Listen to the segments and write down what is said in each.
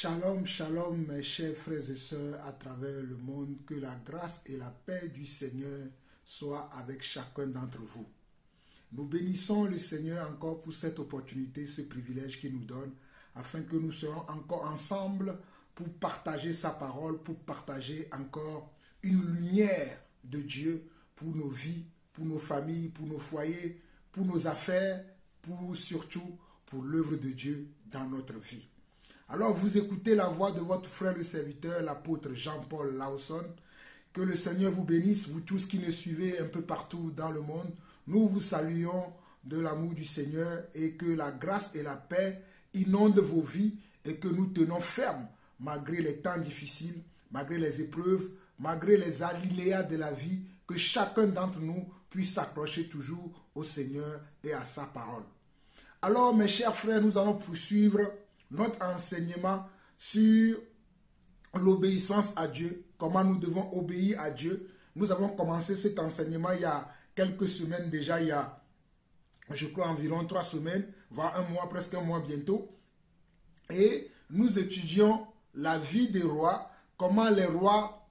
Shalom, shalom mes chers frères et sœurs à travers le monde, que la grâce et la paix du Seigneur soient avec chacun d'entre vous. Nous bénissons le Seigneur encore pour cette opportunité, ce privilège qu'il nous donne, afin que nous soyons encore ensemble pour partager sa parole, pour partager encore une lumière de Dieu pour nos vies, pour nos familles, pour nos foyers, pour nos affaires, surtout pour l'œuvre de Dieu dans notre vie. Alors vous écoutez la voix de votre frère le serviteur, l'apôtre Jean-Paul Lawson. Que le Seigneur vous bénisse, vous tous qui nous suivez un peu partout dans le monde. Nous vous saluons de l'amour du Seigneur et que la grâce et la paix inondent vos vies et que nous tenons ferme malgré les temps difficiles, malgré les épreuves, malgré les aléas de la vie, que chacun d'entre nous puisse s'accrocher toujours au Seigneur et à sa parole. Alors mes chers frères, nous allons poursuivre notre enseignement sur l'obéissance à Dieu, comment nous devons obéir à Dieu. Nous avons commencé cet enseignement il y a quelques semaines déjà, il y a, je crois, environ 3 semaines, voire un mois, presque un mois bientôt. Et nous étudions la vie des rois, comment les rois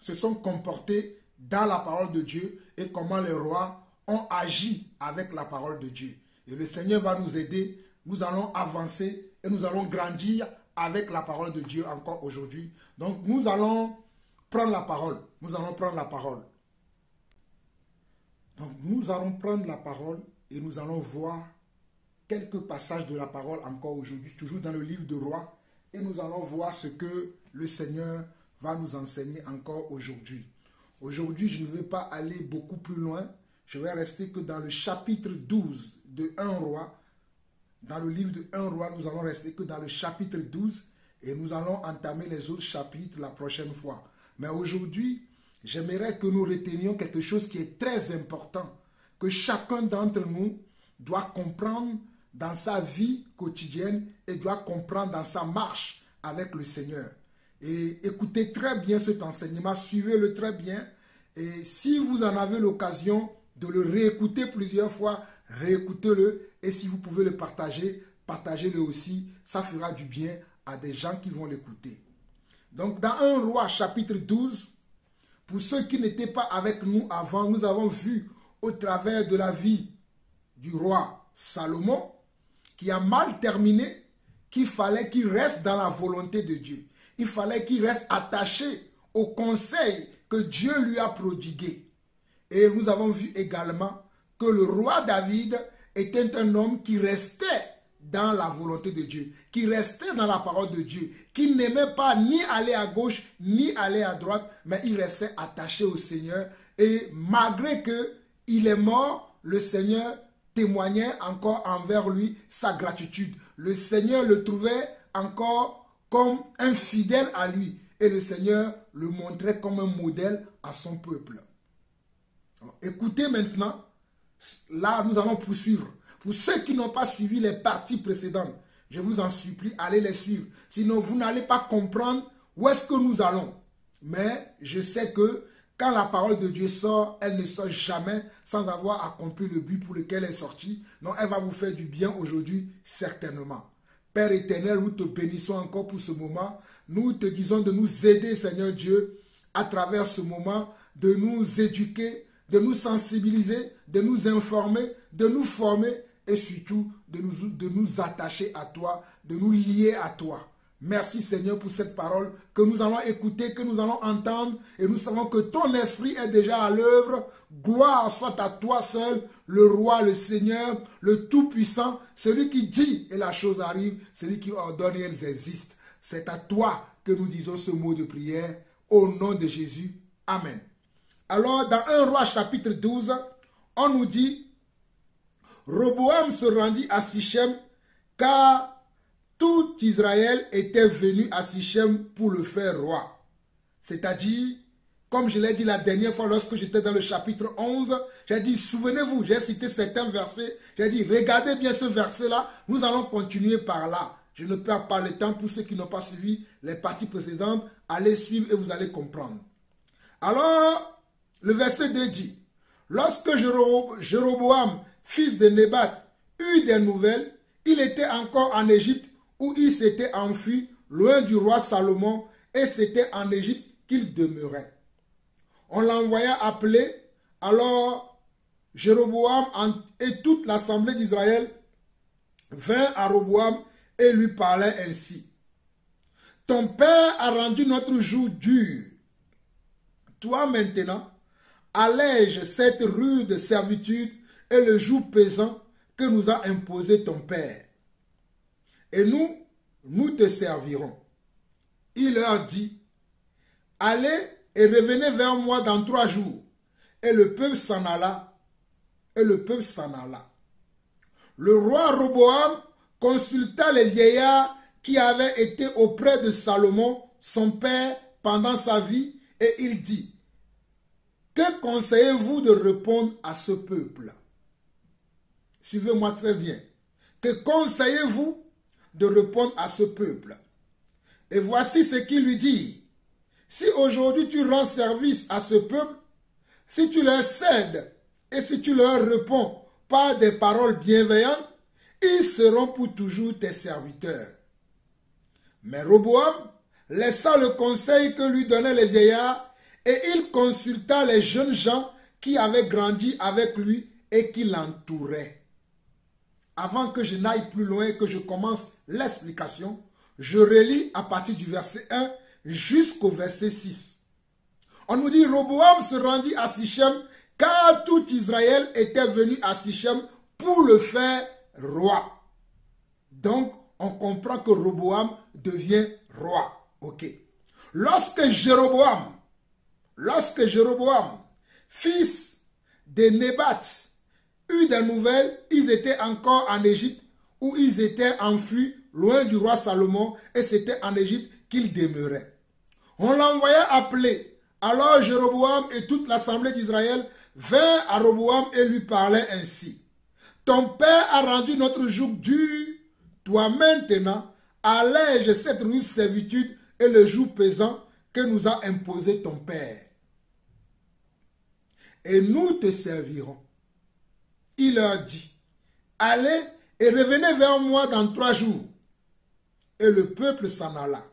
se sont comportés dans la parole de Dieu et comment les rois ont agi avec la parole de Dieu. Et le Seigneur va nous aider, nous allons avancer et nous allons grandir avec la parole de Dieu encore aujourd'hui. Donc nous allons prendre la parole. Nous allons prendre la parole. Donc nous allons prendre la parole et nous allons voir quelques passages de la parole encore aujourd'hui, toujours dans le livre de Rois. Et nous allons voir ce que le Seigneur va nous enseigner encore aujourd'hui. Aujourd'hui, je ne vais pas aller beaucoup plus loin. Je vais rester que dans le chapitre 12 de 1 Roi. Dans le livre de 1 Roi, nous allons rester que dans le chapitre 12 et nous allons entamer les autres chapitres la prochaine fois. Mais aujourd'hui, j'aimerais que nous retenions quelque chose qui est très important, que chacun d'entre nous doit comprendre dans sa vie quotidienne et doit comprendre dans sa marche avec le Seigneur. Et écoutez très bien cet enseignement, suivez-le très bien. Et si vous en avez l'occasion de le réécouter plusieurs fois, réécoutez-le. Et si vous pouvez le partager, partagez-le aussi. Ça fera du bien à des gens qui vont l'écouter. Donc dans 1 Roi chapitre 12, pour ceux qui n'étaient pas avec nous avant, nous avons vu au travers de la vie du roi Salomon, qui a mal terminé, qu'il fallait qu'il reste dans la volonté de Dieu. Il fallait qu'il reste attaché au conseil que Dieu lui a prodigué. Et nous avons vu également que le roi David était un homme qui restait dans la volonté de Dieu, qui restait dans la parole de Dieu, qui n'aimait pas ni aller à gauche, ni aller à droite, mais il restait attaché au Seigneur. Et malgré qu'il est mort, le Seigneur témoignait encore envers lui sa gratitude. Le Seigneur le trouvait encore comme un fidèle à lui. Et le Seigneur le montrait comme un modèle à son peuple. Alors, écoutez maintenant. Là, nous allons poursuivre. Pour ceux qui n'ont pas suivi les parties précédentes, je vous en supplie, allez les suivre. Sinon, vous n'allez pas comprendre où est-ce que nous allons. Mais je sais que quand la parole de Dieu sort, elle ne sort jamais sans avoir accompli le but pour lequel elle est sortie. Donc, elle va vous faire du bien aujourd'hui, certainement. Père éternel, nous te bénissons encore pour ce moment. Nous te disons de nous aider, Seigneur Dieu, à travers ce moment, de nous éduquer, de nous sensibiliser, de nous informer, de nous former et surtout de nous attacher à toi, de nous lier à toi. Merci Seigneur pour cette parole que nous allons écouter, que nous allons entendre et nous savons que ton esprit est déjà à l'œuvre. Gloire soit à toi seul, le roi, le Seigneur, le Tout-Puissant, celui qui dit et la chose arrive, celui qui ordonne et elles existent. C'est à toi que nous disons ce mot de prière au nom de Jésus. Amen. Alors, dans 1 Roi chapitre 12, on nous dit, Roboam se rendit à Sichem, car tout Israël était venu à Sichem pour le faire roi. C'est-à-dire, comme je l'ai dit la dernière fois lorsque j'étais dans le chapitre 11, j'ai dit, souvenez-vous, j'ai cité certains versets, j'ai dit, regardez bien ce verset-là, nous allons continuer par là. Je ne perds pas le temps pour ceux qui n'ont pas suivi les parties précédentes, allez suivre et vous allez comprendre. Alors, le verset 2 dit, lorsque Jéroboam, fils de Nébat, eut des nouvelles, il était encore en Égypte où il s'était enfui loin du roi Salomon, et c'était en Égypte qu'il demeurait. On l'envoya appeler, alors Jéroboam et toute l'assemblée d'Israël vint à Roboam et lui parlait ainsi. Ton père a rendu notre joug dur. Toi maintenant, allège cette rude servitude et le joug pesant que nous a imposé ton père. Et nous te servirons. Il leur dit, allez et revenez vers moi dans 3 jours. Et le peuple s'en alla. Le roi Roboam consulta les vieillards qui avaient été auprès de Salomon, son père, pendant sa vie, et il dit, que conseillez-vous de répondre à ce peuple? Suivez-moi très bien. Que conseillez-vous de répondre à ce peuple? Et voici ce qu'il lui dit. Si aujourd'hui tu rends service à ce peuple, si tu leur cèdes et si tu leur réponds par des paroles bienveillantes, ils seront pour toujours tes serviteurs. Mais Roboam laissa le conseil que lui donnaient les vieillards et il consulta les jeunes gens qui avaient grandi avec lui et qui l'entouraient. Avant que je n'aille plus loin et que je commence l'explication, je relis à partir du verset 1 jusqu'au verset 6. On nous dit, Roboam se rendit à Sichem car tout Israël était venu à Sichem pour le faire roi. Donc, on comprend que Roboam devient roi. Ok. Lorsque Jéroboam, fils de Nébat, eut des nouvelles, ils étaient encore en Égypte où ils étaient enfuis loin du roi Salomon et c'était en Égypte qu'ils demeuraient. On l'envoya appeler. Alors Jéroboam et toute l'assemblée d'Israël vinrent à Roboam et lui parlaient ainsi. Ton père a rendu notre joug dur. Toi maintenant, allège cette rude servitude et le joug pesant que nous a imposé ton père. Et nous te servirons. Il leur dit, allez et revenez vers moi dans 3 jours. Et le peuple s'en alla.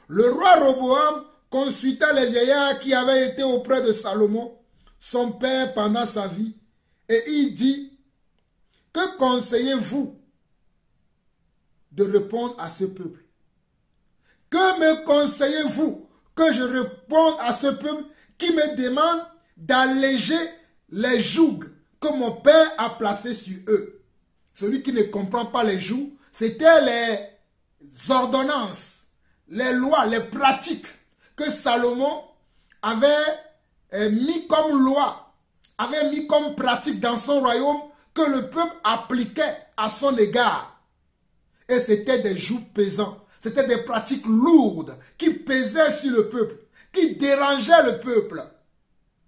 Le roi Roboam consulta les vieillards qui avaient été auprès de Salomon, son père, pendant sa vie, et il dit, que conseillez-vous de répondre à ce peuple? Que me conseillez-vous que je réponde à ce peuple qui me demande d'alléger les jougs que mon père a placés sur eux? Celui qui ne comprend pas les jougs, c'était les ordonnances, les lois, les pratiques que Salomon avait mis comme loi, avait mis comme pratique dans son royaume que le peuple appliquait à son égard. Et c'était des jougs pesants, c'était des pratiques lourdes qui pesaient sur le peuple, qui dérangeaient le peuple.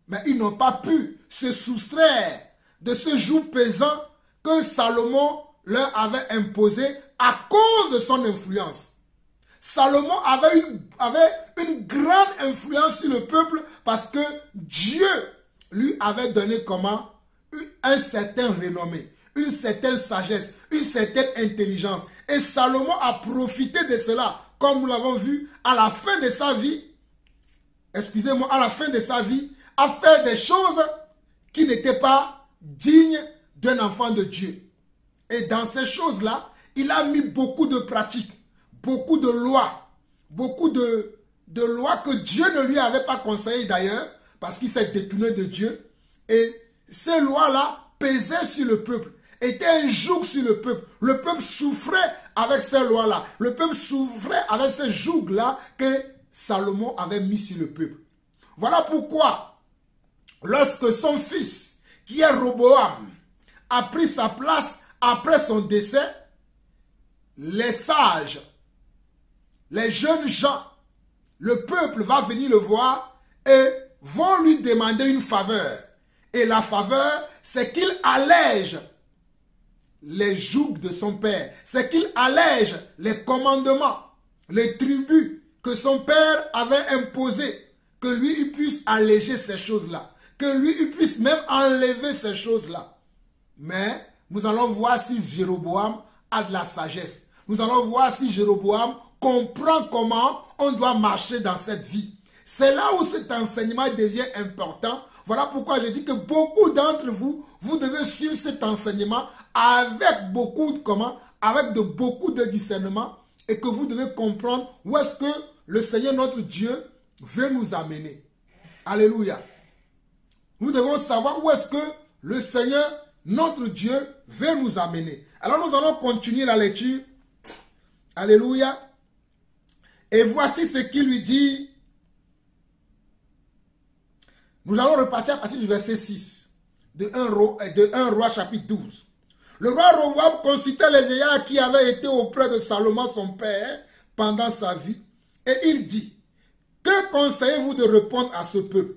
Mais ils n'ont pas pu se soustraire de ce joug pesant que Salomon leur avait imposé à cause de son influence. Salomon avait une grande influence sur le peuple parce que Dieu lui avait donné comment? Un certain renommé, une certaine sagesse, une certaine intelligence. Et Salomon a profité de cela, comme nous l'avons vu, à la fin de sa vie, à faire des choses qui n'étaient pas dignes d'un enfant de Dieu. Et dans ces choses-là, il a mis beaucoup de pratiques, beaucoup de lois, beaucoup de lois que Dieu ne lui avait pas conseillées d'ailleurs, parce qu'il s'est détourné de Dieu. Et ces lois-là pesaient sur le peuple, étaient un joug sur le peuple. Le peuple souffrait avec ces lois-là. Le peuple souffrait avec ces jougs-là que Salomon avait mis sur le peuple. Voilà pourquoi, lorsque son fils, qui est Roboam, a pris sa place après son décès, les sages, les jeunes gens, le peuple va venir le voir et vont lui demander une faveur. Et la faveur, c'est qu'il allège les jougs de son père. C'est qu'il allège les commandements, les tributs que son père avait imposés. Que lui, il puisse alléger ces choses-là. Que lui, il puisse même enlever ces choses-là. Mais nous allons voir si Jéroboam a de la sagesse. Nous allons voir si Jéroboam comprend comment on doit marcher dans cette vie. C'est là où cet enseignement devient important. Voilà pourquoi je dis que beaucoup d'entre vous, vous devez suivre cet enseignement avec beaucoup de comment, avec beaucoup de discernement, et que vous devez comprendre où est-ce que le Seigneur notre Dieu veut nous amener. Alléluia. Nous devons savoir où est-ce que le Seigneur notre Dieu veut nous amener. Alors nous allons continuer la lecture. Alléluia. Et voici ce qu'il lui dit. Nous allons repartir à partir du verset 6 de 1 roi chapitre 12. Le roi Roboam consultait les vieillards qui avaient été auprès de Salomon son père pendant sa vie. Et il dit, que conseillez-vous de répondre à ce peuple?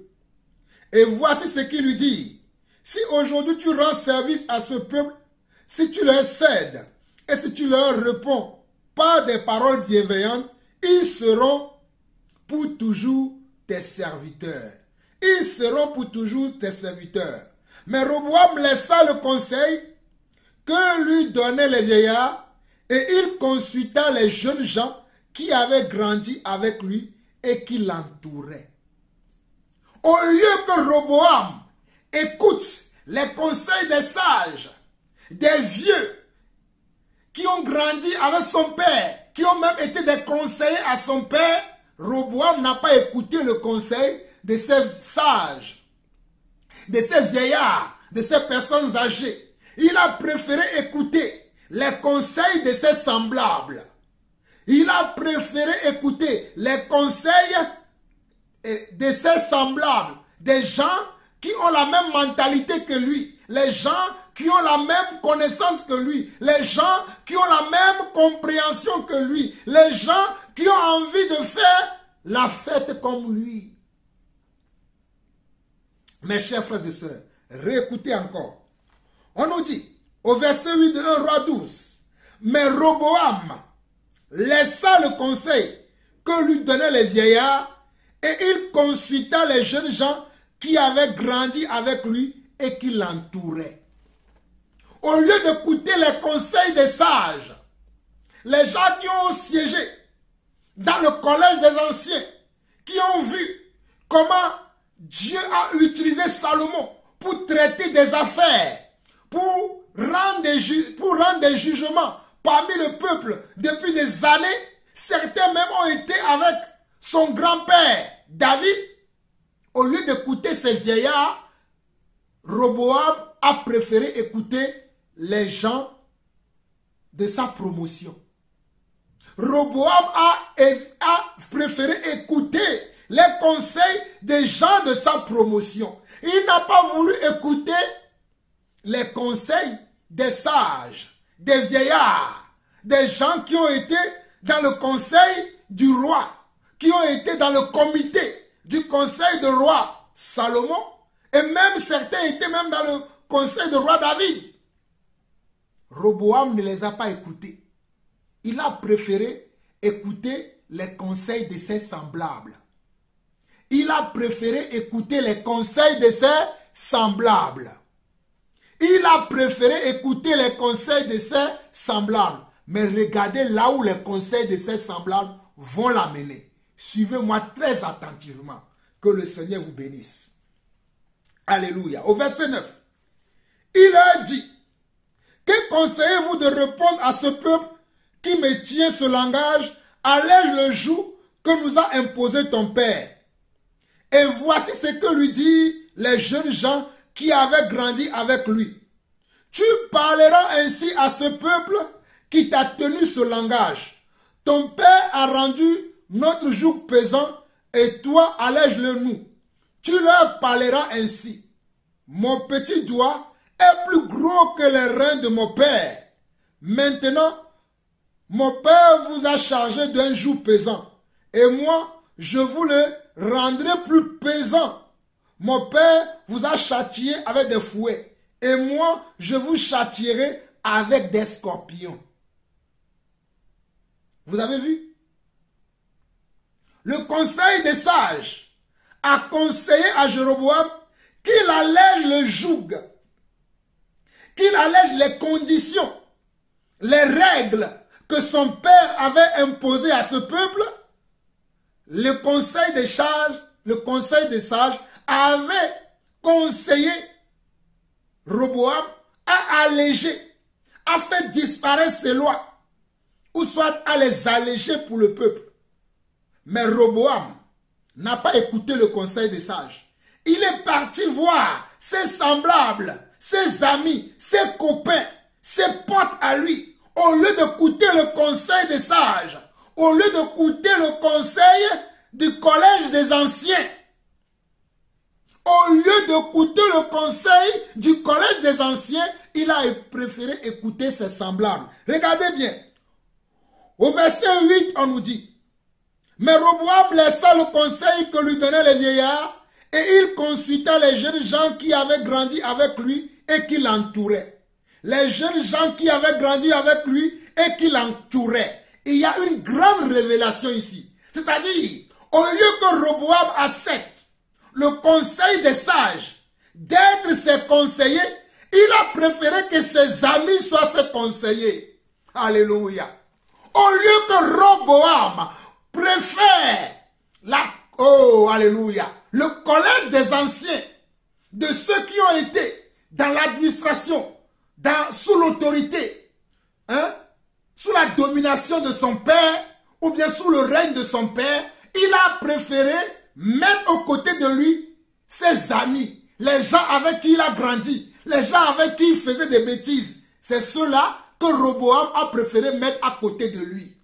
Et voici ce qu'il lui dit. Si aujourd'hui tu rends service à ce peuple, si tu leur cèdes et si tu leur réponds par des paroles bienveillantes, ils seront pour toujours tes serviteurs. Ils seront pour toujours tes serviteurs. Mais Roboam laissa le conseil que lui donnaient les vieillards et il consulta les jeunes gens qui avaient grandi avec lui et qui l'entouraient. Au lieu que Roboam écoute les conseils des sages, des vieux qui ont grandi avec son père, qui ont même été des conseillers à son père, Roboam n'a pas écouté le conseil de ces sages, de ces vieillards, de ces personnes âgées. Il a préféré écouter les conseils de ses semblables. Il a préféré écouter les conseils de ses semblables, des gens qui ont la même mentalité que lui, les gens qui ont la même connaissance que lui, les gens qui ont la même compréhension que lui, les gens qui ont envie de faire la fête comme lui. Mes chers frères et sœurs, réécoutez encore. On nous dit, au verset 8 de 1 roi 12, mais Roboam laissa le conseil que lui donnaient les vieillards et il consulta les jeunes gens qui avaient grandi avec lui et qui l'entouraient. Au lieu d'écouter les conseils des sages, les gens qui ont siégé dans le collège des anciens, qui ont vu comment Dieu a utilisé Salomon pour traiter des affaires, pour rendre des jugements parmi le peuple depuis des années. Certains même ont été avec son grand-père David. Au lieu d'écouter ces vieillards, Roboam a préféré écouter les gens de sa promotion. Roboam a préféré écouter les conseils des gens de sa promotion. Il n'a pas voulu écouter les conseils des sages, des vieillards, des gens qui ont été dans le conseil du roi, qui ont été dans le comité du conseil de roi Salomon, et même certains étaient même dans le conseil de roi David. Roboam ne les a pas écoutés. Il a préféré écouter les conseils de ses semblables. Il a préféré écouter les conseils de ses semblables. Il a préféré écouter les conseils de ses semblables. Mais regardez là où les conseils de ses semblables vont l'amener. Suivez-moi très attentivement. Que le Seigneur vous bénisse. Alléluia. Au verset 9. Il a dit, que conseillez-vous de répondre à ce peuple qui me tient ce langage? Allège le joug que nous a imposé ton père. Et voici ce que lui disent les jeunes gens qui avaient grandi avec lui. Tu parleras ainsi à ce peuple qui t'a tenu ce langage. Ton père a rendu notre joug pesant et toi allège-le nous. Tu leur parleras ainsi. Mon petit doigt est plus gros que les reins de mon père. Maintenant, mon père vous a chargé d'un joug pesant et moi, je vous le rendrai plus pesant. Mon père vous a châtié avec des fouets et moi, je vous châtierai avec des scorpions. Vous avez vu? Le conseil des sages a conseillé à Jéroboam qu'il allège le joug, qu'il allège les conditions, les règles que son père avait imposé à ce peuple, le conseil des sages avait conseillé Roboam à alléger, à faire disparaître ces lois, ou soit à les alléger pour le peuple. Mais Roboam n'a pas écouté le conseil des sages. Il est parti voir ses semblables, ses amis, ses copains, ses potes à lui. Au lieu d'écouter le conseil des sages, au lieu d'écouter le conseil du collège des anciens, au lieu d'écouter le conseil du collège des anciens, il a préféré écouter ses semblables. Regardez bien. Au verset 8, on nous dit, mais Roboam laissa le conseil que lui donnaient les vieillards et il consulta les jeunes gens qui avaient grandi avec lui et qui l'entouraient. Les jeunes gens qui avaient grandi avec lui et qui l'entouraient. Il y a une grande révélation ici. C'est-à-dire, au lieu que Roboam accepte le conseil des sages d'être ses conseillers, il a préféré que ses amis soient ses conseillers. Alléluia. Au lieu que Roboam préfère le collège des anciens, de ceux qui ont été dans l'administration, sous l'autorité, sous la domination de son père, ou bien sous le règne de son père, il a préféré mettre aux côtés de lui ses amis, les gens avec qui il a grandi, les gens avec qui il faisait des bêtises. C'est ceux-là que Roboam a préféré mettre à côté de lui.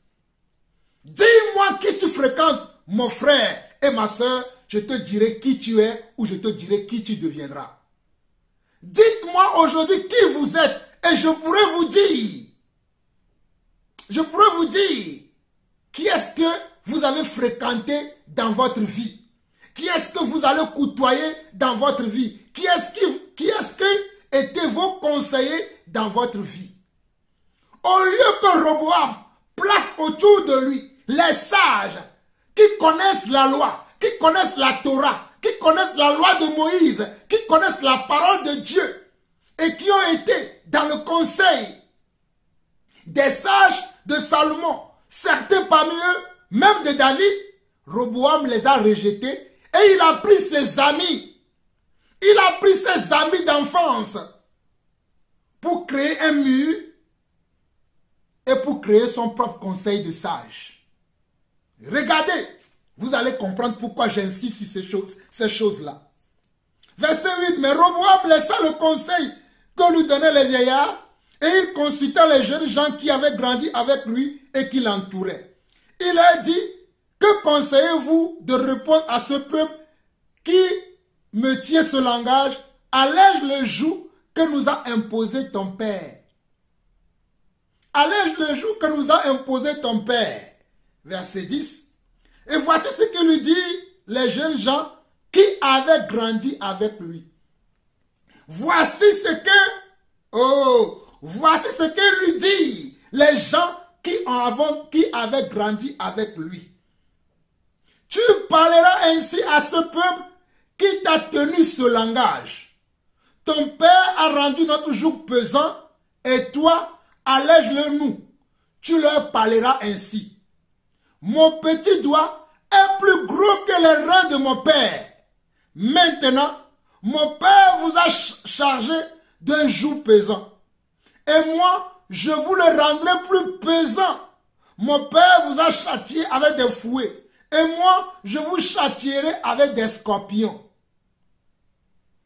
Dis-moi qui tu fréquentes, mon frère et ma soeur, je te dirai qui tu es ou je te dirai qui tu deviendras. Dites-moi aujourd'hui qui vous êtes et je pourrais vous dire qui est-ce que vous avez fréquenté dans votre vie. Qui est-ce que vous allez côtoyer dans votre vie? Qui est-ce que étaient vos conseillers dans votre vie? Au lieu que Roboam place autour de lui les sages qui connaissent la loi, qui connaissent la Torah, qui connaissent la loi de Moïse, qui connaissent la parole de Dieu et qui ont été dans le conseil des sages de Salomon, certains parmi eux, même de David, Roboam les a rejetés et il a pris ses amis. Il a pris ses amis d'enfance pour créer un mur et pour créer son propre conseil de sages. Regardez, vous allez comprendre pourquoi j'insiste sur ces choses-là. Verset 8, mais Roboam laissa le conseil que lui donnaient les vieillards et il consulta les jeunes gens qui avaient grandi avec lui et qui l'entouraient. Il leur dit, que conseillez-vous de répondre à ce peuple qui me tient ce langage? Allège le joug que nous a imposé ton père. Allège le joug que nous a imposé ton père. Verset 10. Et voici ce que lui dit les jeunes gens qui avaient grandi avec lui. Voici ce que lui dit les gens qui avaient grandi avec lui. Tu parleras ainsi à ce peuple qui t'a tenu ce langage. Ton père a rendu notre joug pesant et toi, allège-le nous. Tu leur parleras ainsi. Mon petit doigt est plus gros que les reins de mon père. Maintenant, mon père vous a chargé d'un joug pesant. Et moi, je vous le rendrai plus pesant. Mon père vous a châtié avec des fouets. Et moi, je vous châtierai avec des scorpions.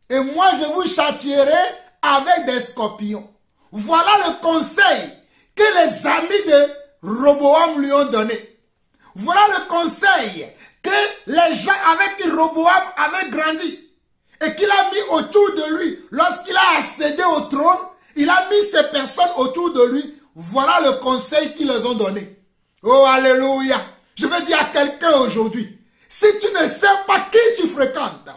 Et moi, je vous châtierai avec des scorpions. Voilà le conseil que les amis de Roboam lui ont donné. Voilà le conseil que les gens avec qui Roboam avait grandi et qu'il a mis autour de lui lorsqu'il a accédé au trône, il a mis ces personnes autour de lui. Voilà le conseil qu'ils les ont donné. Oh, alléluia! Je veux dire à quelqu'un aujourd'hui, si tu ne sais pas qui tu fréquentes,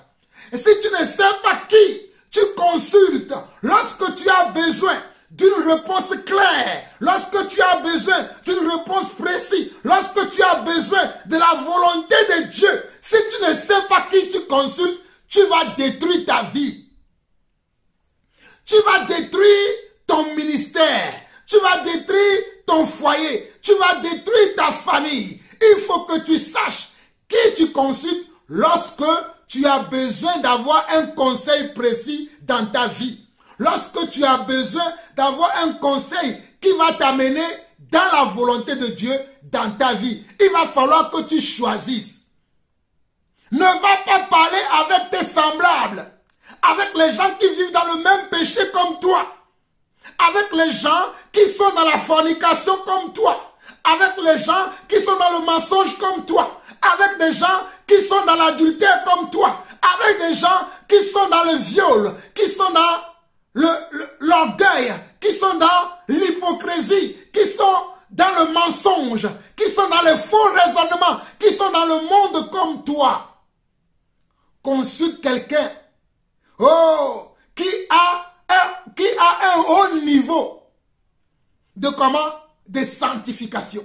et si tu ne sais pas qui tu consultes, lorsque tu as besoin d'une réponse claire, lorsque tu as besoin d'une réponse précise, lorsque tu as besoin de la volonté de Dieu, si tu ne sais pas qui tu consultes, tu vas détruire ta vie. Tu vas détruire ton ministère. Tu vas détruire ton foyer. tu vas détruire ta famille. Il faut que tu saches qui tu consultes lorsque tu as besoin d'avoir un conseil précis dans ta vie. Lorsque tu as besoin d'avoir un conseil qui va t'amener dans la volonté de Dieu dans ta vie. Il va falloir que tu choisisses. Ne va pas parler avec tes semblables, avec les gens qui vivent dans le même péché comme toi, avec les gens qui sont dans la fornication comme toi, avec les gens qui sont dans le mensonge comme toi, avec des gens qui sont dans l'adultère comme toi, avec des gens qui sont dans le viol, qui sont dans l'orgueil, qui sont dans l'hypocrisie, qui sont dans le mensonge, qui sont dans les faux raisonnements, qui sont dans le monde comme toi. Consulte quelqu'un qui a un haut niveau de de sanctification.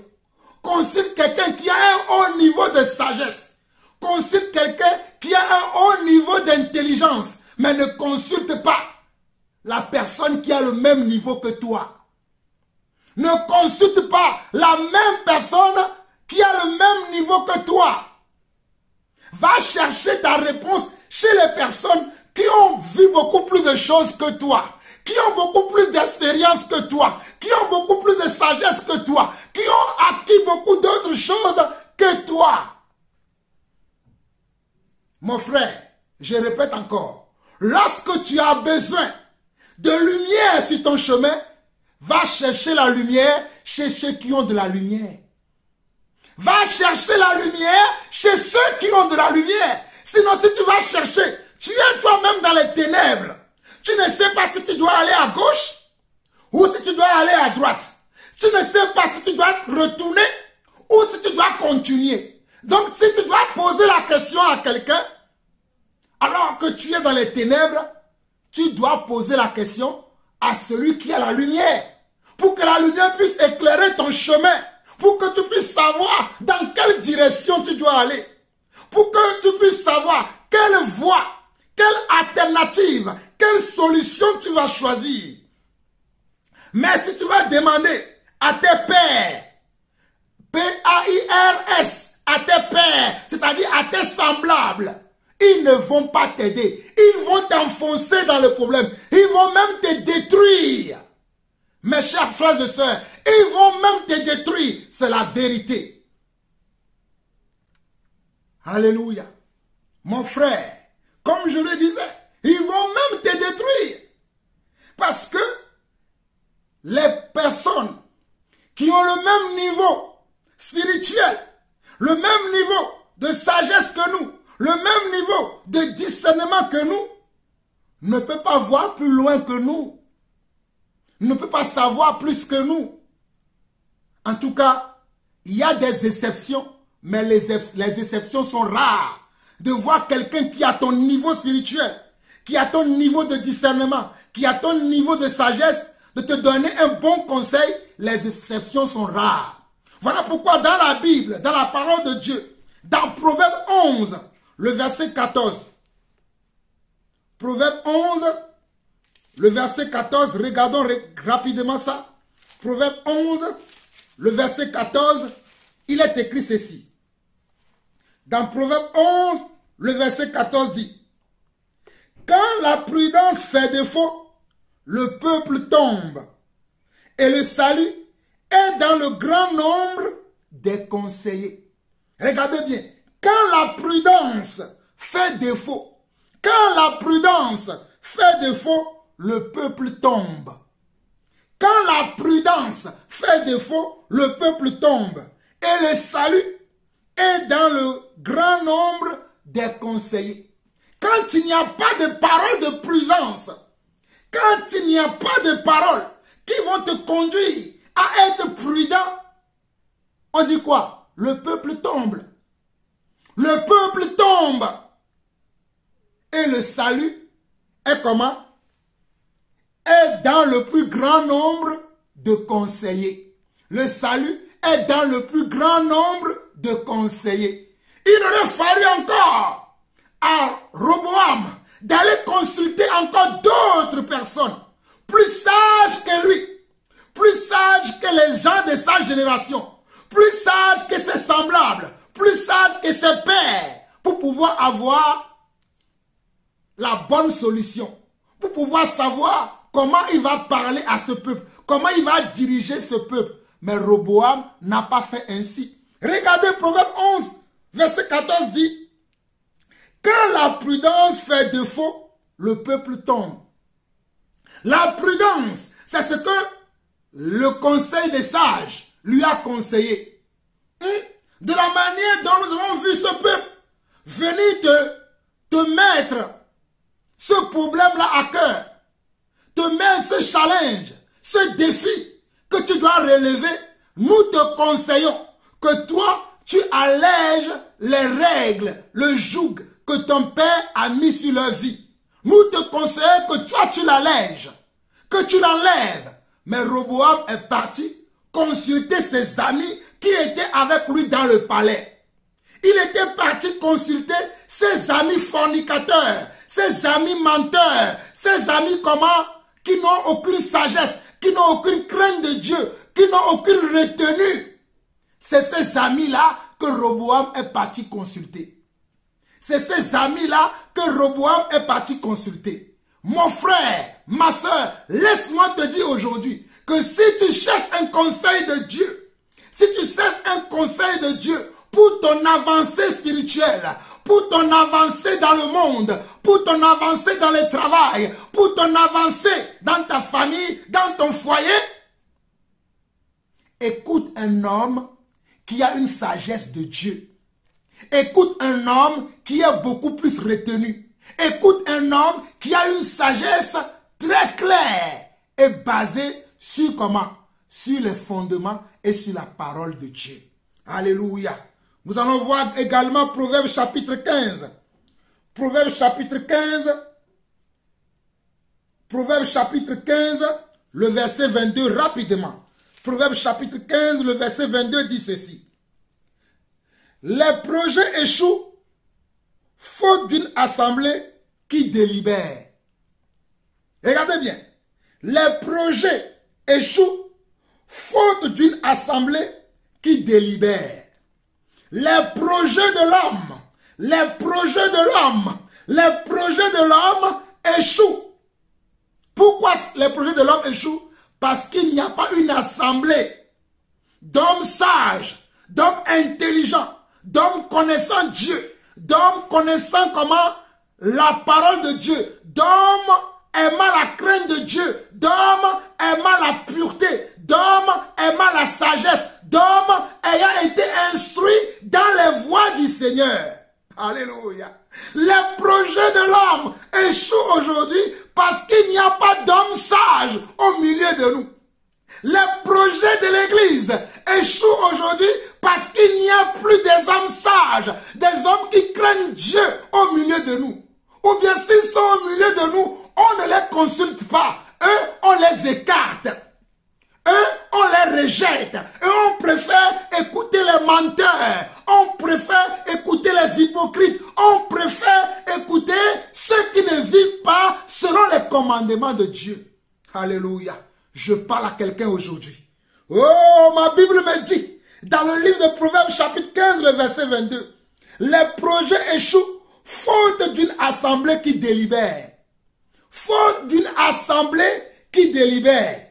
Consulte quelqu'un qui a un haut niveau de sagesse. Consulte quelqu'un qui a un haut niveau d'intelligence. Mais ne consulte pas la personne qui a le même niveau que toi. Ne consulte pas la même personne qui a le même niveau que toi. Va chercher ta réponse chez les personnes qui ont vu beaucoup plus de choses que toi, qui ont beaucoup plus d'expérience que toi, qui ont beaucoup plus de sagesse que toi, qui ont acquis beaucoup d'autres choses que toi. Mon frère, je répète encore, lorsque tu as besoin de lumière sur ton chemin, va chercher la lumière chez ceux qui ont de la lumière. Va chercher la lumière chez ceux qui ont de la lumière. Sinon, si tu vas chercher, tu es toi-même dans les ténèbres. Tu ne sais pas si tu dois aller à gauche ou si tu dois aller à droite. Tu ne sais pas si tu dois retourner ou si tu dois continuer. Donc, si tu dois poser la question à quelqu'un, alors que tu es dans les ténèbres, tu dois poser la question à celui qui a la lumière. Pour que la lumière puisse éclairer ton chemin. Pour que tu puisses savoir dans quelle direction tu dois aller. Pour que tu puisses savoir quelle voie, quelle alternative, quelle solution tu vas choisir. Mais si tu vas demander à tes pairs, P-A-I-R-S, à tes pairs, c'est-à-dire à tes semblables, ils ne vont pas t'aider. Ils vont t'enfoncer dans le problème. Ils vont même te détruire. Mes chers frères et sœurs, ils vont même te détruire. C'est la vérité. Alléluia. Mon frère, comme je le disais, ils vont même te détruire. Parce que les personnes qui ont le même niveau spirituel, le même niveau de sagesse que nous, le même niveau de discernement que nous, ne peut pas voir plus loin que nous. Ne peut pas savoir plus que nous. En tout cas, il y a des exceptions, mais les exceptions sont rares. De voir quelqu'un qui a ton niveau spirituel, qui a ton niveau de discernement, qui a ton niveau de sagesse, de te donner un bon conseil, les exceptions sont rares. Voilà pourquoi dans la Bible, dans la parole de Dieu, dans Proverbe 11, le verset 14. Proverbe 11, le verset 14, regardons rapidement ça. Proverbe 11, le verset 14, il est écrit ceci. Dans Proverbe 11, le verset 14 dit: quand la prudence fait défaut, le peuple tombe, et le salut est dans le grand nombre des conseillers. Regardez bien, quand la prudence fait défaut, quand la prudence fait défaut, le peuple tombe. Quand la prudence fait défaut, le peuple tombe. Et le salut est dans le grand nombre des conseillers. Quand il n'y a pas de parole de prudence, quand il n'y a pas de paroles qui vont te conduire à être prudent, on dit quoi? Le peuple tombe. Le peuple tombe. Et le salut est comment? Est dans le plus grand nombre de conseillers. Le salut est dans le plus grand nombre de conseillers. Il aurait fallu encore à Roboam d'aller consulter encore d'autres personnes plus sages que lui, plus sage que les gens de sa génération, plus sage que ses semblables, plus sage que ses pères, pour pouvoir avoir la bonne solution, pour pouvoir savoir comment il va parler à ce peuple, comment il va diriger ce peuple. Mais Roboam n'a pas fait ainsi. Regardez Proverbe 11, verset 14 dit, quand la prudence fait défaut, le peuple tombe. La prudence, c'est ce que le conseil des sages lui a conseillé. De la manière dont nous avons vu ce peuple venir te mettre ce problème-là à cœur, te mettre ce challenge, ce défi que tu dois relever, nous te conseillons que toi, tu allèges les règles, le joug que ton père a mis sur leur vie. Nous te conseillons que toi, tu l'allèges, que tu l'enlèves. Mais Roboam est parti consulter ses amis qui étaient avec lui dans le palais. Il était parti consulter ses amis fornicateurs, ses amis menteurs, ses amis qui n'ont aucune sagesse, qui n'ont aucune crainte de Dieu, qui n'ont aucune retenue. C'est ces amis-là que Roboam est parti consulter. C'est ces amis-là que Roboam est parti consulter. Mon frère, ma soeur, laisse-moi te dire aujourd'hui que si tu cherches un conseil de Dieu, si tu cherches un conseil de Dieu pour ton avancée spirituelle, pour ton avancée dans le monde, pour ton avancée dans le travail, pour ton avancée dans ta famille, dans ton foyer, écoute un homme qui a une sagesse de Dieu. Écoute un homme qui est beaucoup plus retenu. Écoute un homme qui a une sagesse très claire et basée sur comment? Sur les fondements et sur la parole de Dieu. Alléluia. Nous allons voir également Proverbe chapitre 15. Proverbe chapitre 15. Proverbe chapitre 15, le verset 22, rapidement. Proverbe chapitre 15, le verset 22 dit ceci. Les projets échouent faute d'une assemblée qui délibère. Regardez bien. Les projets échouent faute d'une assemblée qui délibère. Les projets de l'homme, les projets de l'homme, les projets de l'homme échouent. Pourquoi les projets de l'homme échouent? Parce qu'il n'y a pas une assemblée d'hommes sages, d'hommes intelligents, d'hommes connaissant Dieu, d'hommes connaissant comment la parole de Dieu, d'hommes aimant la crainte de Dieu, d'hommes aimant la pureté, d'hommes aimant la sagesse, d'hommes ayant été instruits dans les voies du Seigneur. Alléluia. Les projets de l'homme échouent aujourd'hui parce qu'il n'y a pas d'hommes sages au milieu de nous. Les projets de l'Église échouent aujourd'hui parce qu'il n'y a plus des hommes sages, des hommes qui craignent Dieu au milieu de nous. Ou bien s'ils sont au milieu de nous, on ne les consulte pas. Eux, on les écarte. Eux, on les rejette. Et on préfère écouter les menteurs. On préfère écouter les hypocrites. On préfère écouter ceux qui ne vivent pas selon les commandements de Dieu. Alléluia. Je parle à quelqu'un aujourd'hui. Oh, ma Bible me dit, dans le livre de Proverbes chapitre 15, le verset 22, les projets échouent faute d'une assemblée qui délibère. Faute d'une assemblée qui délibère.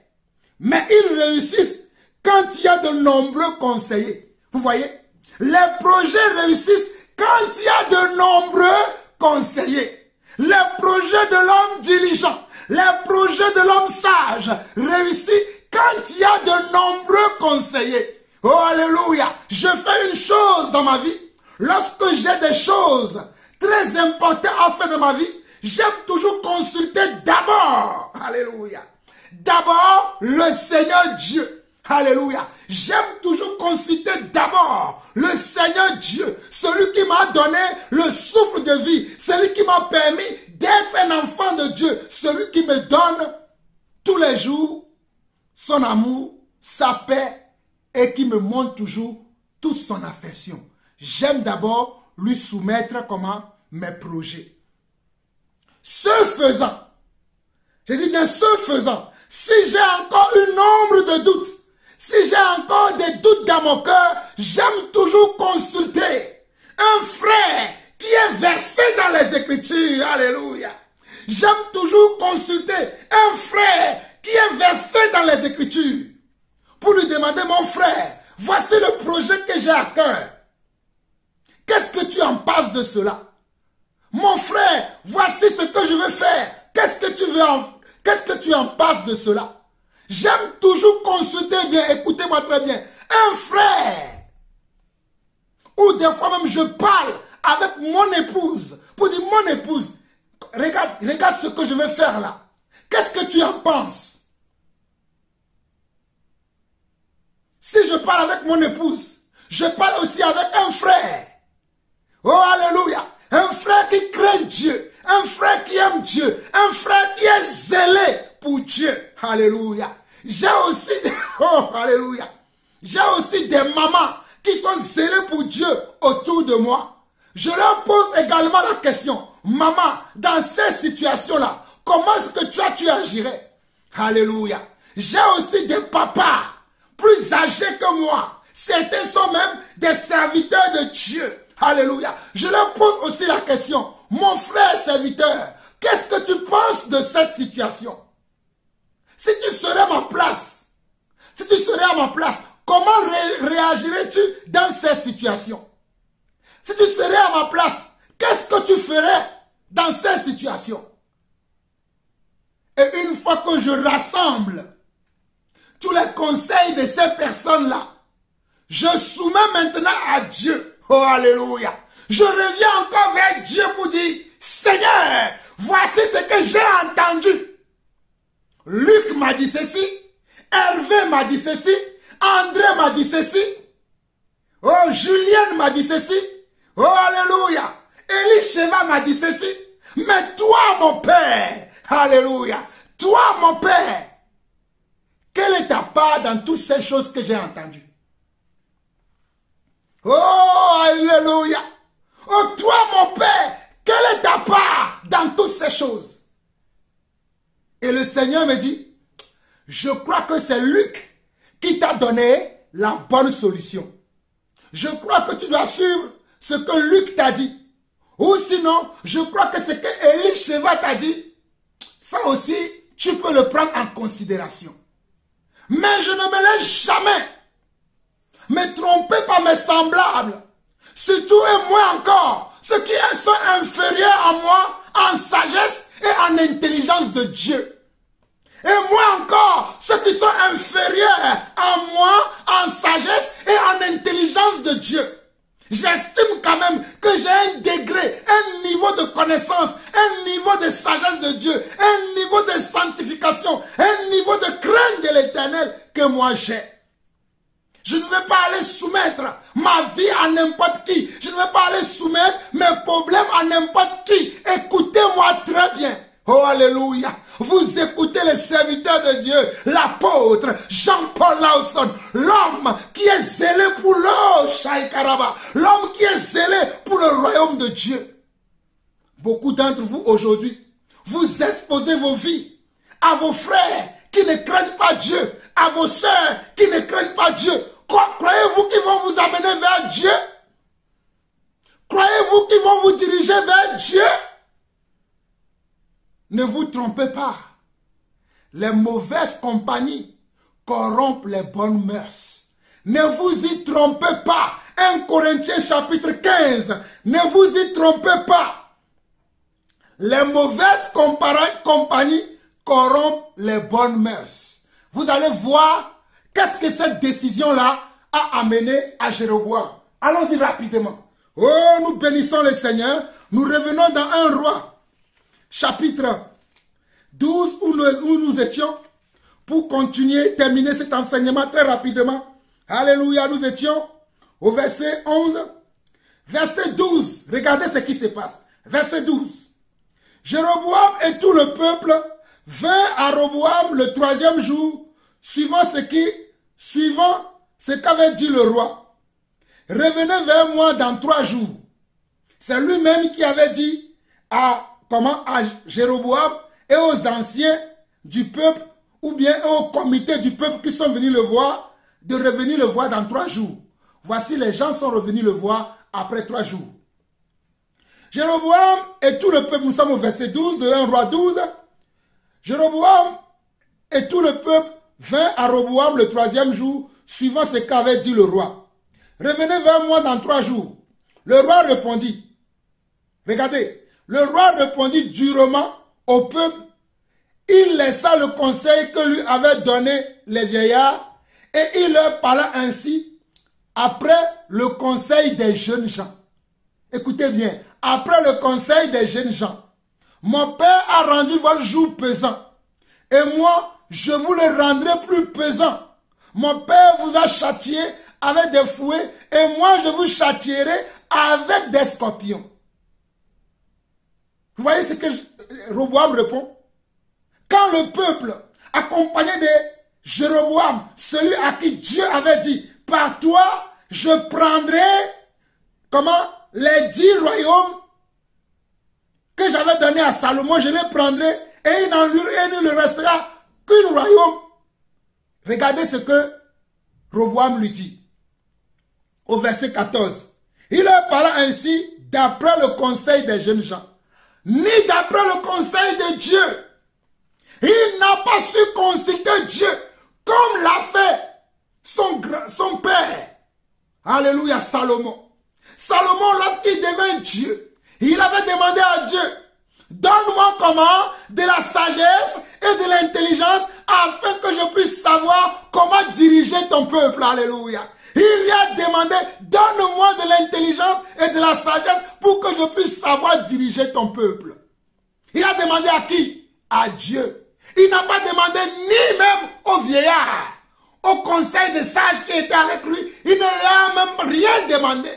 Mais ils réussissent quand il y a de nombreux conseillers. Vous voyez? Les projets réussissent quand il y a de nombreux conseillers. Les projets de l'homme diligent, les projets de l'homme sage réussissent quand il y a de nombreux conseillers. Oh, alléluia! Je fais une chose dans ma vie. Lorsque j'ai des choses très importantes à faire dans ma vie, j'aime toujours consulter d'abord. Alléluia! D'abord, le Seigneur Dieu. Alléluia. J'aime toujours consulter d'abord le Seigneur Dieu, celui qui m'a donné le souffle de vie, celui qui m'a permis d'être un enfant de Dieu, celui qui me donne tous les jours son amour, sa paix et qui me montre toujours toute son affection. J'aime d'abord lui soumettre comment mes projets. Ce faisant, je dis bien ce faisant, si j'ai encore une ombre de doute, si j'ai encore des doutes dans mon cœur, j'aime toujours consulter un frère qui est versé dans les Écritures. Alléluia. J'aime toujours consulter un frère qui est versé dans les Écritures pour lui demander, mon frère, voici le projet que j'ai à cœur. Qu'est-ce que tu en penses de cela? Mon frère, voici ce que je veux faire. Qu'est-ce que tu en penses de cela? J'aime toujours consulter bien, écoutez-moi très bien, un frère. Ou des fois même je parle avec mon épouse pour dire, mon épouse, regarde ce que je vais faire là. Qu'est-ce que tu en penses? Si je parle avec mon épouse, je parle aussi avec un frère. Oh, alléluia. Un frère qui craint Dieu. Un frère qui aime Dieu. Un frère qui est zélé pour Dieu. Alléluia. J'ai aussi, oh, alléluia. J'ai aussi des mamans qui sont zélées pour Dieu autour de moi. Je leur pose également la question. Maman, dans ces situations-là, comment est-ce que tu agirais? Alléluia. J'ai aussi des papas plus âgés que moi. Certains sont même des serviteurs de Dieu. Alléluia. Je leur pose aussi la question. Mon frère serviteur, qu'est-ce que tu penses de cette situation? Si tu serais à ma place, comment réagirais-tu dans cette situation? Si tu serais à ma place, qu'est-ce que tu ferais dans cette situation? Et une fois que je rassemble tous les conseils de ces personnes-là, je soumets maintenant à Dieu. Oh, alléluia. Je reviens encore vers Dieu pour dire, Seigneur, voici ce que j'ai entendu. Luc m'a dit ceci, Hervé m'a dit ceci, André m'a dit ceci, oh, Julien m'a dit ceci, oh, alléluia. Elisheva m'a dit ceci, mais toi, mon Père, alléluia, toi, mon Père, quelle est ta part dans toutes ces choses que j'ai entendues? Oh, alléluia. Oh, toi, mon Père, quelle est ta part dans toutes ces choses? Et le Seigneur me dit, je crois que c'est Luc qui t'a donné la bonne solution. Je crois que tu dois suivre ce que Luc t'a dit. Ou sinon, je crois que ce que Elisheva t'a dit, ça aussi, tu peux le prendre en considération. Mais je ne me laisse jamais me tromper par mes semblables. Surtout et moi encore, ceux qui sont inférieurs à moi en sagesse et en intelligence de Dieu. Et moi encore, ceux qui sont inférieurs à moi en sagesse et en intelligence de Dieu. J'estime quand même que j'ai un degré, un niveau de connaissance, un niveau de sagesse de Dieu, un niveau de sanctification, un niveau de crainte de l'Éternel que moi j'ai. Je ne vais pas aller soumettre ma vie à n'importe qui. Je ne vais pas aller soumettre mes problèmes à n'importe qui. Écoutez-moi très bien. Oh, alléluia. Vous écoutez les serviteurs de Dieu, l'apôtre Jean-Paul Lawson, l'homme qui est zélé pour l'homme qui est zélé pour le royaume de Dieu. Beaucoup d'entre vous aujourd'hui, vous exposez vos vies à vos frères qui ne craignent pas Dieu, à vos sœurs qui ne craignent pas Dieu. Croyez-vous qu'ils vont vous amener vers Dieu? Croyez-vous qu'ils vont vous diriger vers Dieu? Ne vous trompez pas. Les mauvaises compagnies corrompent les bonnes mœurs. Ne vous y trompez pas. 1 Corinthiens chapitre 15. Ne vous y trompez pas. Les mauvaises compagnies corrompent les bonnes mœurs. Vous allez voir qu'est-ce que cette décision-là a amené à Jéroboam. Allons-y rapidement. Oh, nous bénissons le Seigneur. Nous revenons dans 1 Roi. Chapitre 12 où nous étions, pour continuer, terminer cet enseignement très rapidement. Alléluia, nous étions au verset 11. Verset 12, regardez ce qui se passe. Verset 12. Jéroboam et tout le peuple vint à Roboam le 3e jour, suivant ce qu'avait dit le roi. Revenez vers moi dans 3 jours. C'est lui-même qui avait dit à Jéroboam et aux anciens du peuple ou bien au comité du peuple qui sont venus le voir, de revenir le voir dans 3 jours. Voici, les gens sont revenus le voir après 3 jours. Jéroboam et tout le peuple, nous sommes au verset 12 de 1 roi 12. Jéroboam et tout le peuple vint à Roboam le 3e jour, suivant ce qu'avait dit le roi. Revenez vers moi dans 3 jours. Le roi répondit. Regardez, le roi répondit durement au peuple. Il laissa le conseil que lui avaient donné les vieillards et il leur parla ainsi après le conseil des jeunes gens. Écoutez bien, après le conseil des jeunes gens. Mon père a rendu votre jour pesant et moi, je vous le rendrai plus pesant. Mon père vous a châtié avec des fouets et moi, je vous châtierai avec des scorpions. Vous voyez ce que Roboam répond? Quand le peuple, accompagné de Jéroboam, celui à qui Dieu avait dit, par toi, je prendrai, les 10 royaumes que j'avais donnés à Salomon, je les prendrai et il ne restera qu'un royaume. Regardez ce que Roboam lui dit. Au verset 14. Il leur parla ainsi d'après le conseil des jeunes gens, ni d'après le conseil de Dieu. Il n'a pas su consulter Dieu comme l'a fait son père. Alléluia, Salomon. Salomon, lorsqu'il devint Dieu, il avait demandé à Dieu, donne-moi comment de la sagesse et de l'intelligence afin que je puisse savoir comment diriger ton peuple. Alléluia. Il lui a demandé, donne-moi de l'intelligence et de la sagesse pour que je puisse savoir diriger ton peuple. Il a demandé à qui? À Dieu. Il n'a pas demandé ni même au vieillard, au conseil des sages qui était avec lui. Il ne lui a même rien demandé.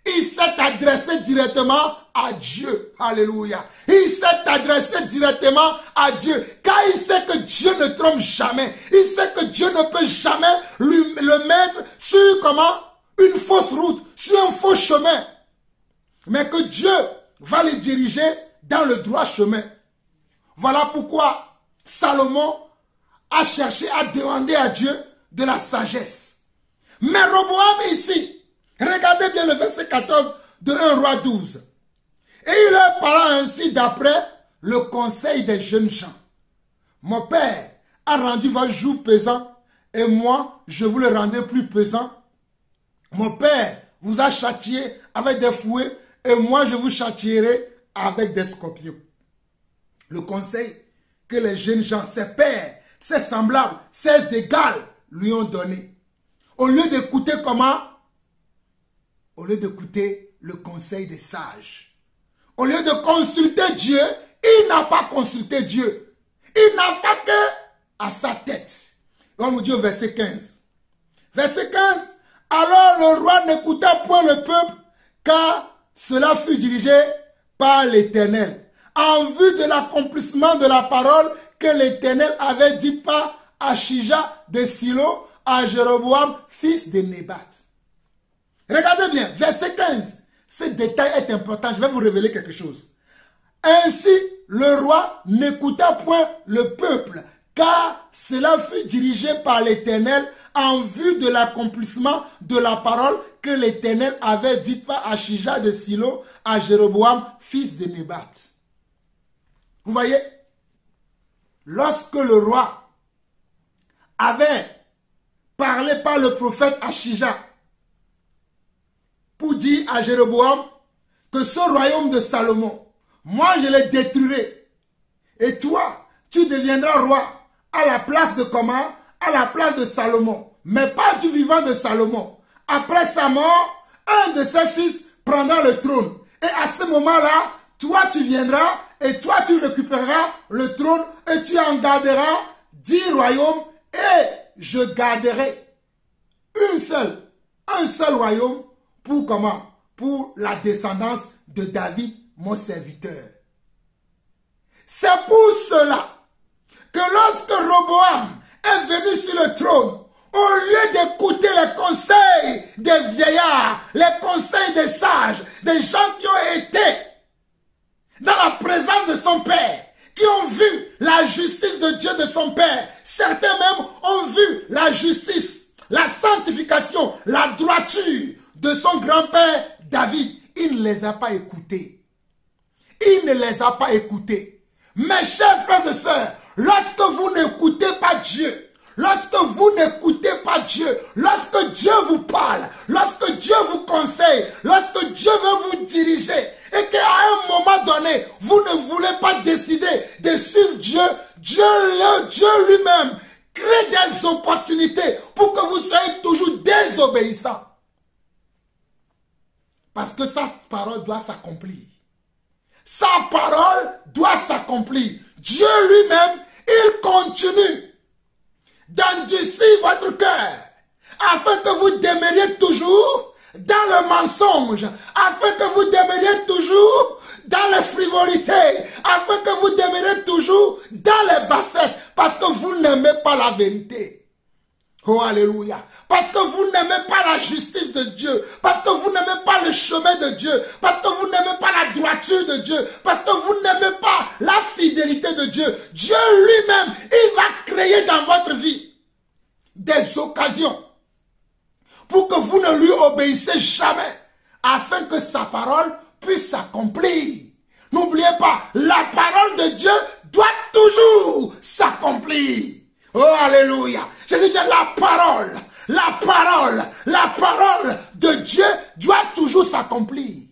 Il s'est adressé directement à Dieu. Alléluia. Il s'est adressé directement à Dieu. Car il sait que Dieu ne trompe jamais. Il sait que Dieu ne peut jamais le mettre sur une fausse route, sur un faux chemin. Mais que Dieu va le diriger dans le droit chemin. Voilà pourquoi Salomon a cherché à demander à Dieu de la sagesse. Mais Roboam ici, regardez bien le verset 14 de 1 roi 12. Et il leur parla ainsi d'après le conseil des jeunes gens. Mon père a rendu votre jour pesant et moi, je vous le rendrai plus pesant. Mon père vous a châtié avec des fouets et moi, je vous châtierai avec des scorpions. Le conseil que les jeunes gens, ses pères, ses semblables, ses égales lui ont donné. Au lieu d'écouter comment? Au lieu d'écouter le conseil des sages. Au lieu de consulter Dieu, il n'a pas consulté Dieu. Il n'a fait que à sa tête. Et on nous dit au verset 15. Verset 15. Alors le roi n'écouta point le peuple, car cela fut dirigé par l'Éternel, en vue de l'accomplissement de la parole que l'Éternel avait dite par Achija de Silo à Jéroboam, fils de Nébat. Regardez bien, verset 15. Ce détail est important, je vais vous révéler quelque chose. Ainsi, le roi n'écouta point le peuple, car cela fut dirigé par l'Éternel en vue de l'accomplissement de la parole que l'Éternel avait dite par Achija de Silo à Jéroboam, fils de Nébat. Vous voyez, lorsque le roi avait parlé par le prophète Achija pour dire à Jéroboam que ce royaume de Salomon, moi je le détruirai. Et toi, tu deviendras roi à la place de comment? À la place de Salomon. Mais pas du vivant de Salomon. Après sa mort, un de ses fils prendra le trône. Et à ce moment-là, toi tu viendras et toi tu récupéreras le trône et tu en garderas 10 royaumes et je garderai un seul royaume pour comment? Pour la descendance de David, mon serviteur. C'est pour cela que lorsque Roboam est venu sur le trône, au lieu d'écouter les conseils des vieillards, les conseils des sages, des gens qui ont été dans la présence de son père, qui ont vu la justice de Dieu de son père de son grand-père David. Il ne les a pas écoutés. Il ne les a pas écoutés. Mes chers frères et sœurs, lorsque vous n'écoutez pas Dieu, lorsque vous n'écoutez pas Dieu, lorsque Dieu vous parle, lorsque Dieu vous conseille, lorsque Dieu veut vous diriger, et qu'à un moment donné, vous ne voulez pas décider de suivre Dieu, Dieu lui-même crée des opportunités pour que vous soyez toujours désobéissants. Parce que sa parole doit s'accomplir. Sa parole doit s'accomplir. Dieu lui-même, il continue d'endurcir votre cœur afin que vous demeuriez toujours dans le mensonge, afin que vous demeuriez toujours dans les frivolités, afin que vous demeuriez toujours dans les bassesses, parce que vous n'aimez pas la vérité. Oh, alléluia. Parce que vous n'aimez pas la justice de Dieu, parce que vous n'aimez pas le chemin de Dieu, parce que vous n'aimez pas la droiture de Dieu, parce que vous n'aimez pas la fidélité de Dieu. Dieu lui-même, il va créer dans votre vie des occasions pour que vous ne lui obéissez jamais, afin que sa parole puisse s'accomplir. N'oubliez pas, la parole de Dieu doit toujours s'accomplir. Oh, alléluia. Je dis que la parole de Dieu doit toujours s'accomplir.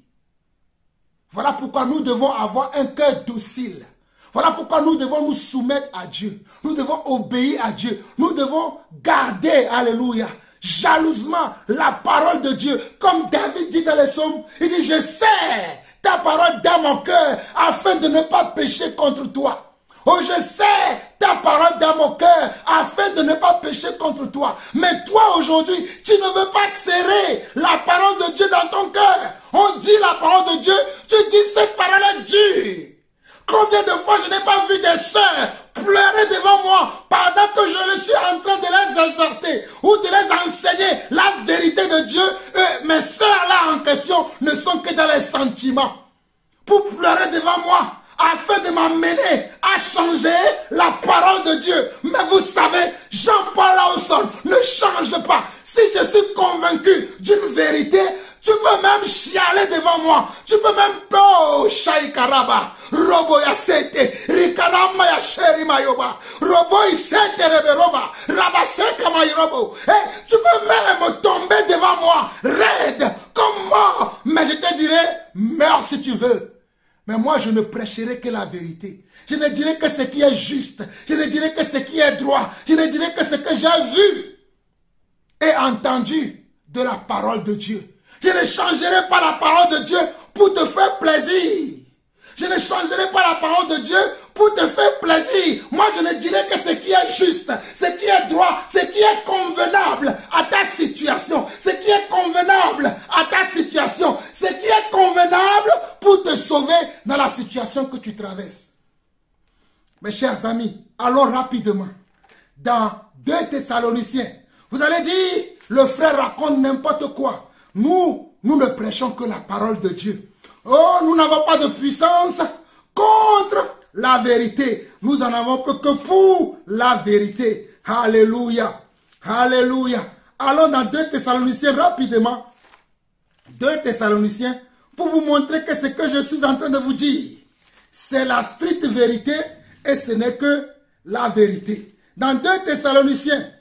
Voilà pourquoi nous devons avoir un cœur docile. Voilà pourquoi nous devons nous soumettre à Dieu. Nous devons obéir à Dieu. Nous devons garder, alléluia, jalousement la parole de Dieu. Comme David dit dans les psaumes, il dit, je sais ta parole dans mon cœur afin de ne pas pécher contre toi. Oh, je sais ta parole dans mon cœur afin de ne pas pécher contre toi. Mais toi aujourd'hui, tu ne veux pas serrer la parole de Dieu dans ton cœur. On dit la parole de Dieu, tu dis cette parole est dure. Combien de fois je n'ai pas vu des sœurs pleurer devant moi pendant que je suis en train de les exhorter ou de les enseigner la vérité de Dieu. Et mes sœurs là en question ne sont que dans les sentiments. Pour pleurer devant moi, afin de m'amener à changer la parole de Dieu. Mais vous savez, Jean-Paul Lawson ne change pas. Si je suis convaincu d'une vérité, tu peux même chialer devant moi. Tu peux même... Oh, Shaikaraba, Robo Yasete, Rikarama Yasheri Mayoba, Robo Isete Reberoba, Rabaseka Mayobo. Tu peux même tomber devant moi, raide, comme mort. Mais je te dirai, meurs si tu veux. Mais moi, je ne prêcherai que la vérité. Je ne dirai que ce qui est juste. Je ne dirai que ce qui est droit. Je ne dirai que ce que j'ai vu et entendu de la parole de Dieu. Je ne changerai pas la parole de Dieu pour te faire plaisir. Je ne changerai pas la parole de Dieu pour te faire plaisir. Moi, je ne dirai que ce qui est juste, ce qui est droit, ce qui est convenable à ta situation, ce qui est convenable à ta situation, ce qui est convenable pour te sauver dans la situation que tu traverses. Mes chers amis, allons rapidement dans 2 Thessaloniciens. Vous allez dire, le frère raconte n'importe quoi. Nous ne prêchons que la parole de Dieu. Oh, nous n'avons pas de puissance contre la vérité. Nous en avons que pour la vérité. Alléluia. Alléluia. Allons dans 2 Thessaloniciens rapidement. 2 Thessaloniciens pour vous montrer que ce que je suis en train de vous dire, c'est la stricte vérité et ce n'est que la vérité. Dans 2 Thessaloniciens,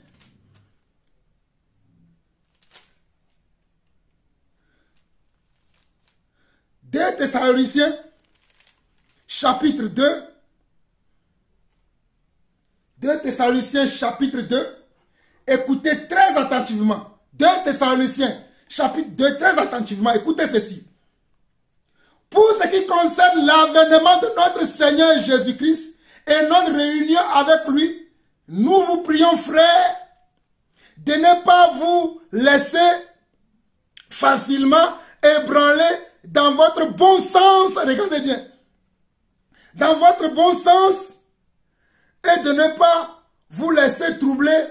chapitre 2. 2 Thessaloniciens, chapitre 2. Écoutez très attentivement. 2 Thessaloniciens, chapitre 2, très attentivement. Écoutez ceci. Pour ce qui concerne l'avènement de notre Seigneur Jésus-Christ et notre réunion avec lui, nous vous prions, frères, de ne pas vous laisser facilement ébranler dans votre bon sens, regardez bien, dans votre bon sens, et de ne pas vous laisser troubler,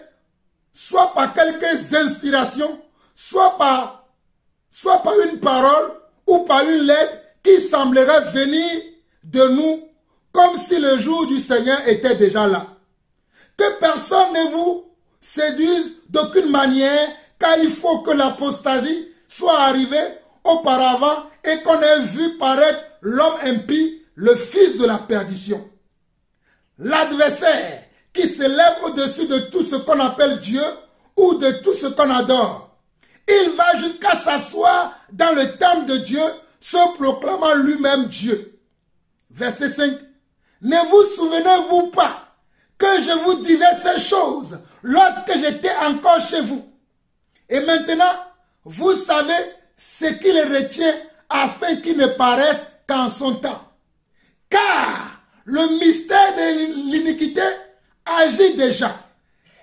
soit par quelques inspirations, soit par une parole ou par une lettre qui semblerait venir de nous comme si le jour du Seigneur était déjà là. Que personne ne vous séduise d'aucune manière, car il faut que l'apostasie soit arrivé auparavant et qu'on ait vu paraître l'homme impie, le fils de la perdition. L'adversaire qui s'élève au-dessus de tout ce qu'on appelle Dieu ou de tout ce qu'on adore. Il va jusqu'à s'asseoir dans le temple de Dieu, se proclamant lui-même Dieu. Verset 5. Ne vous souvenez-vous pas que je vous disais ces choses lorsque j'étais encore chez vous? Et maintenant, vous savez ce qui les retient afin qu'ils ne paraissent qu'en son temps. Car le mystère de l'iniquité agit déjà.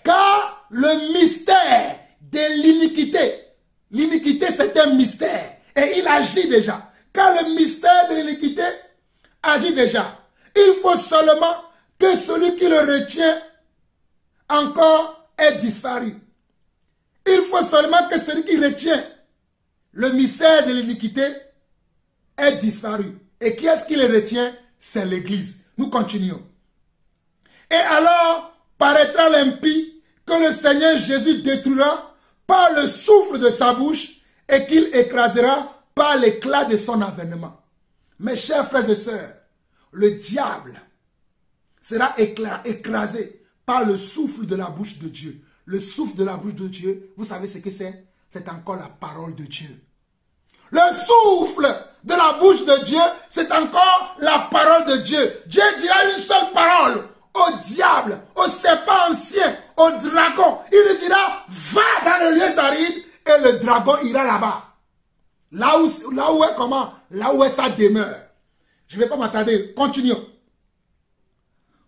Car le mystère de l'iniquité, l'iniquité c'est un mystère et il agit déjà. Car le mystère de l'iniquité agit déjà. Il faut seulement que celui qui le retient encore ait disparu. Il faut seulement que celui qui retient le mystère de l'iniquité ait disparu. Et qui est-ce qui le retient? C'est l'Église. Nous continuons. Et alors paraîtra l'impie que le Seigneur Jésus détruira par le souffle de sa bouche et qu'il écrasera par l'éclat de son avènement. Mes chers frères et sœurs, le diable sera écrasé par le souffle de la bouche de Dieu. Le souffle de la bouche de Dieu, vous savez ce que c'est? C'est encore la parole de Dieu. Le souffle de la bouche de Dieu, c'est encore la parole de Dieu. Dieu dira une seule parole au diable, au serpent ancien, au dragon. Il lui dira, va dans le lieu aride et le dragon ira là-bas. Là où est comment? Là où est sa demeure. Je ne vais pas m'attarder. Continuons.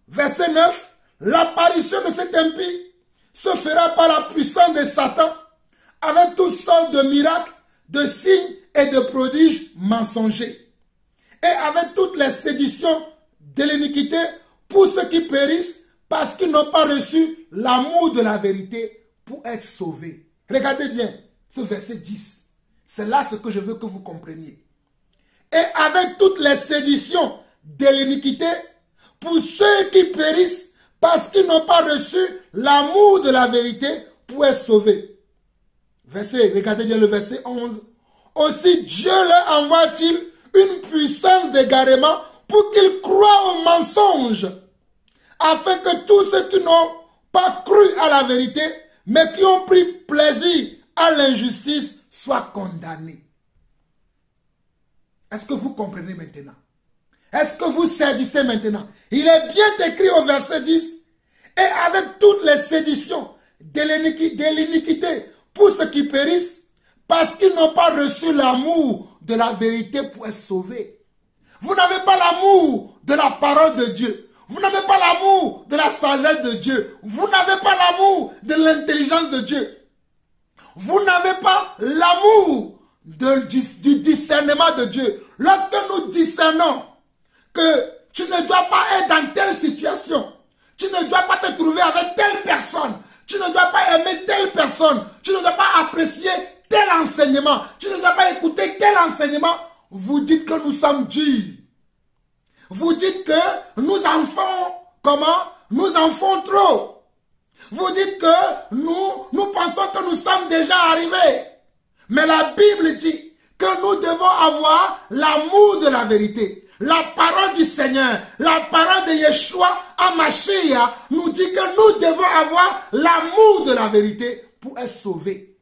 Verset 9. L'apparition de cet impie se fera par la puissance de Satan avec toutes sortes de miracles, de signes et de prodiges mensongers. Et avec toutes les séditions de l'iniquité pour ceux qui périssent parce qu'ils n'ont pas reçu l'amour de la vérité pour être sauvés. Regardez bien ce verset 10. C'est là ce que je veux que vous compreniez. Et avec toutes les séditions de l'iniquité pour ceux qui périssent parce qu'ils n'ont pas reçu l'amour de la vérité pour être sauvés. Regardez bien le verset 11. Aussi Dieu leur envoie-t-il une puissance d'égarement pour qu'ils croient au mensonge, afin que tous ceux qui n'ont pas cru à la vérité, mais qui ont pris plaisir à l'injustice, soient condamnés. Est-ce que vous comprenez maintenant? Est-ce que vous saisissez maintenant? Il est bien écrit au verset 10. Et avec toutes les séditions de l'iniquité pour ceux qui périssent, parce qu'ils n'ont pas reçu l'amour de la vérité pour être sauvés. Vous n'avez pas l'amour de la parole de Dieu. Vous n'avez pas l'amour de la sagesse de Dieu. Vous n'avez pas l'amour de l'intelligence de Dieu. Vous n'avez pas l'amour du discernement de Dieu. Lorsque nous discernons que tu ne dois pas être dans telle situation, tu ne dois pas te trouver avec telle personne, tu ne dois pas aimer telle personne, tu ne dois pas apprécier tel enseignement, tu ne dois pas écouter tel enseignement, vous dites que nous sommes durs. Vous dites que nous en faisons comment? Nous en faisons trop. Vous dites que nous pensons que nous sommes déjà arrivés. Mais la Bible dit que nous devons avoir l'amour de la vérité. La parole du Seigneur, la parole de Yeshua HaMashiach nous dit que nous devons avoir l'amour de la vérité pour être sauvés.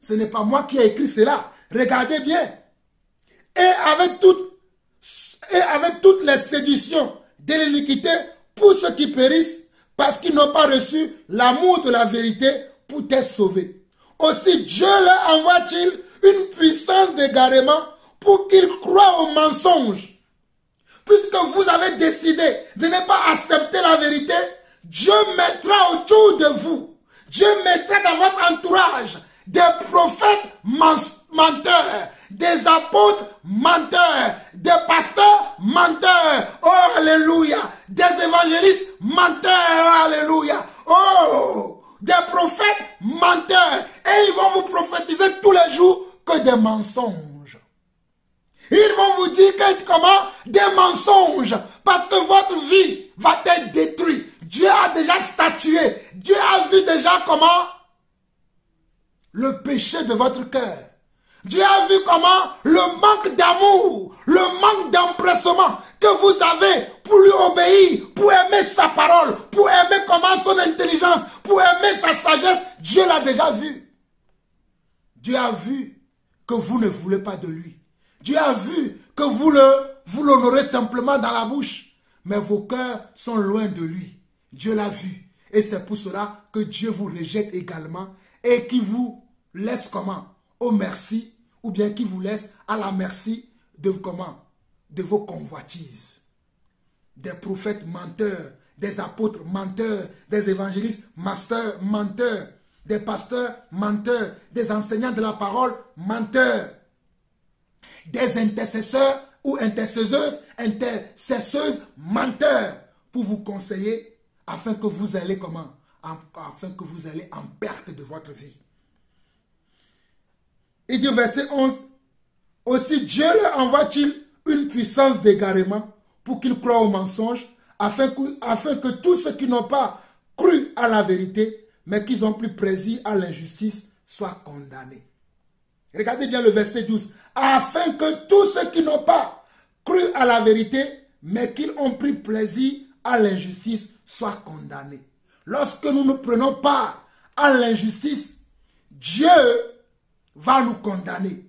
Ce n'est pas moi qui ai écrit cela. Regardez bien. Et avec toutes les séductions de l'iniquité pour ceux qui périssent parce qu'ils n'ont pas reçu l'amour de la vérité pour être sauvés. Aussi Dieu leur envoie-t-il une puissance d'égarement pour qu'ils croient au mensonge. Puisque vous avez décidé de ne pas accepter la vérité, Dieu mettra autour de vous, Dieu mettra dans votre entourage des prophètes menteurs, des apôtres menteurs, des pasteurs menteurs, oh alléluia, des évangélistes menteurs, alléluia, oh, des prophètes menteurs, et ils vont vous prophétiser tous les jours que des mensonges. Ils vont vous dire que comment? Des mensonges. Parce que votre vie va être détruite. Dieu a déjà statué. Dieu a vu déjà comment? Le péché de votre cœur. Dieu a vu comment le manque d'amour, le manque d'empressement que vous avez pour lui obéir, pour aimer sa parole, pour aimer comment son intelligence, pour aimer sa sagesse. Dieu l'a déjà vu. Dieu a vu que vous ne voulez pas de lui. Dieu a vu que vous l'honorez simplement dans la bouche, mais vos cœurs sont loin de lui. Dieu l'a vu. Et c'est pour cela que Dieu vous rejette également et qui vous laisse comment? Au merci, ou bien qui vous laisse à la merci de comment? De vos convoitises. Des prophètes menteurs, des apôtres menteurs, des évangélistes menteurs, des pasteurs menteurs, des enseignants de la parole menteurs, des intercesseurs ou intercesseuses menteurs pour vous conseiller afin que vous allez comment? Afin que vous allez en perte de votre vie. Il dit au verset 11, aussi Dieu leur envoie-t-il une puissance d'égarement pour qu'ils croient au mensonge, afin que tous ceux qui n'ont pas cru à la vérité, mais qui ont pris plaisir à l'injustice, soient condamnés. Regardez bien le verset 12. Afin que tous ceux qui n'ont pas cru à la vérité, mais qui ont pris plaisir à l'injustice, soient condamnés. Lorsque nous ne prenons pas à l'injustice, Dieu va nous condamner.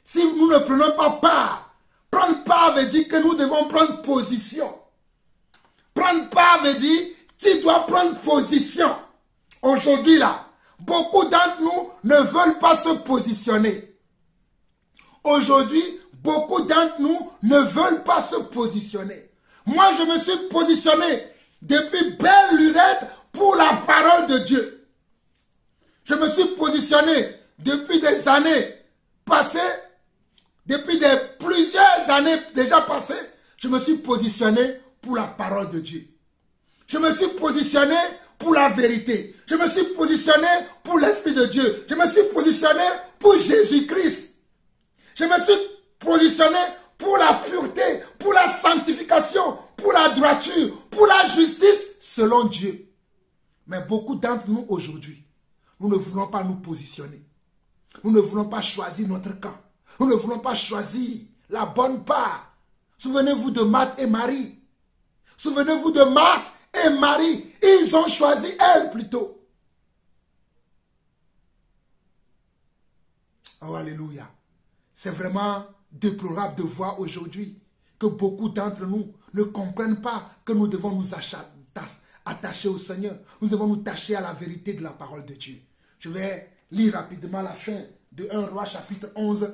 Si nous ne prenons pas part, prendre part veut dire que nous devons prendre position. Prendre part veut dire, tu dois prendre position. Aujourd'hui là, beaucoup d'entre nous ne veulent pas se positionner. Aujourd'hui, beaucoup d'entre nous ne veulent pas se positionner. Moi, je me suis positionné depuis belle lurette pour la parole de Dieu. Je me suis positionné depuis des années passées, depuis plusieurs années déjà passées, je me suis positionné pour la parole de Dieu. Je me suis positionné pour la vérité. Je me suis positionné pour l'Esprit de Dieu. Je me suis positionné pour Jésus-Christ. Je me suis positionné pour la pureté, pour la sanctification, pour la droiture, pour la justice selon Dieu. Mais beaucoup d'entre nous aujourd'hui, nous ne voulons pas nous positionner. Nous ne voulons pas choisir notre camp. Nous ne voulons pas choisir la bonne part. Souvenez-vous de Marthe et Marie. Souvenez-vous de Marthe et Marie. Ils ont choisi elle plutôt. Oh, alléluia. C'est vraiment déplorable de voir aujourd'hui que beaucoup d'entre nous ne comprennent pas que nous devons nous attacher au Seigneur. Nous devons nous attacher à la vérité de la parole de Dieu. Je vais lire rapidement la fin de 1 Roi chapitre 11.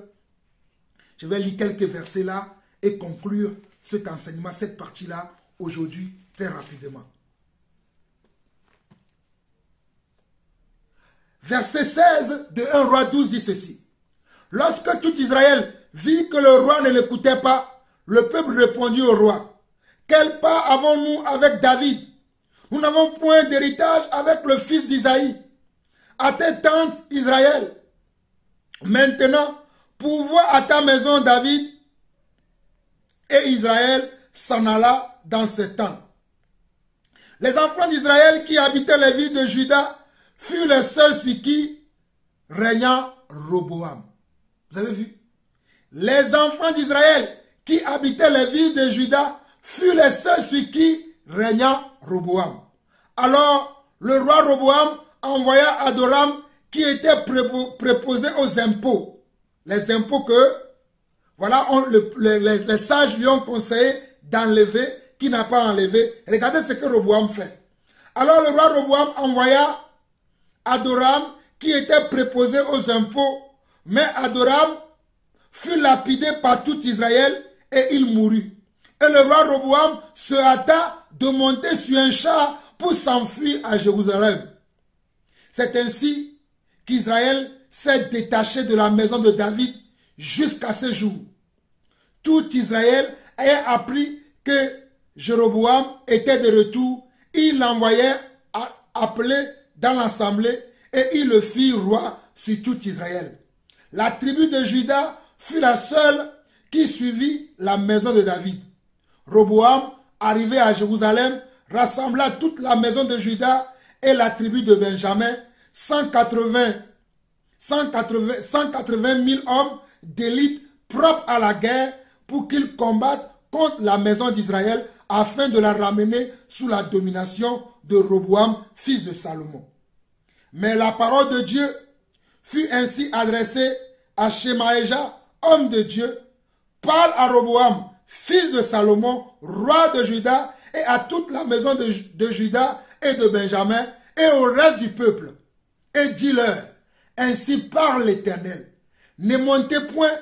Je vais lire quelques versets là et conclure cet enseignement, cette partie-là, aujourd'hui, très rapidement. Verset 16 de 1 Roi 12 dit ceci. Lorsque tout Israël vit que le roi ne l'écoutait pas, le peuple répondit au roi. Quelle part avons-nous avec David? Nous n'avons point d'héritage avec le fils d'Isaïe. À tes tentes, Israël. Maintenant, pourvois à ta maison, David. Et Israël s'en alla dans ses tentes. Les enfants d'Israël qui habitaient les villes de Juda furent les seuls sur qui régna Roboam. Vous avez vu? Les enfants d'Israël qui habitaient les villes de Juda furent les seuls sur qui régna Roboam. Alors, le roi Roboam envoya Adoram qui était préposé aux impôts. Les impôts que, voilà, les sages lui ont conseillé d'enlever, qui n'a pas enlevé. Regardez ce que Roboam fait. Alors le roi Roboam envoya Adoram qui était préposé aux impôts. Mais Adoram fut lapidé par tout Israël et il mourut. Et le roi Roboam se hâta de monter sur un char pour s'enfuir à Jérusalem. C'est ainsi qu'Israël s'est détaché de la maison de David jusqu'à ce jour. Tout Israël ayant appris que Jéroboam était de retour, il l'envoyait appeler dans l'assemblée et il le fit roi sur tout Israël. La tribu de Juda fut la seule qui suivit la maison de David. Roboam, arrivé à Jérusalem, rassembla toute la maison de Juda et la tribu de Benjamin, 180 180 000 hommes d'élite propres à la guerre pour qu'ils combattent contre la maison d'Israël afin de la ramener sous la domination de Roboam, fils de Salomon. Mais la parole de Dieu fut ainsi adressée à Shemaéja, homme de Dieu, parle à Roboam, fils de Salomon, roi de Juda, et à toute la maison de Juda et de Benjamin, et au reste du peuple. Et dis-leur, ainsi parle l'Éternel, ne montez point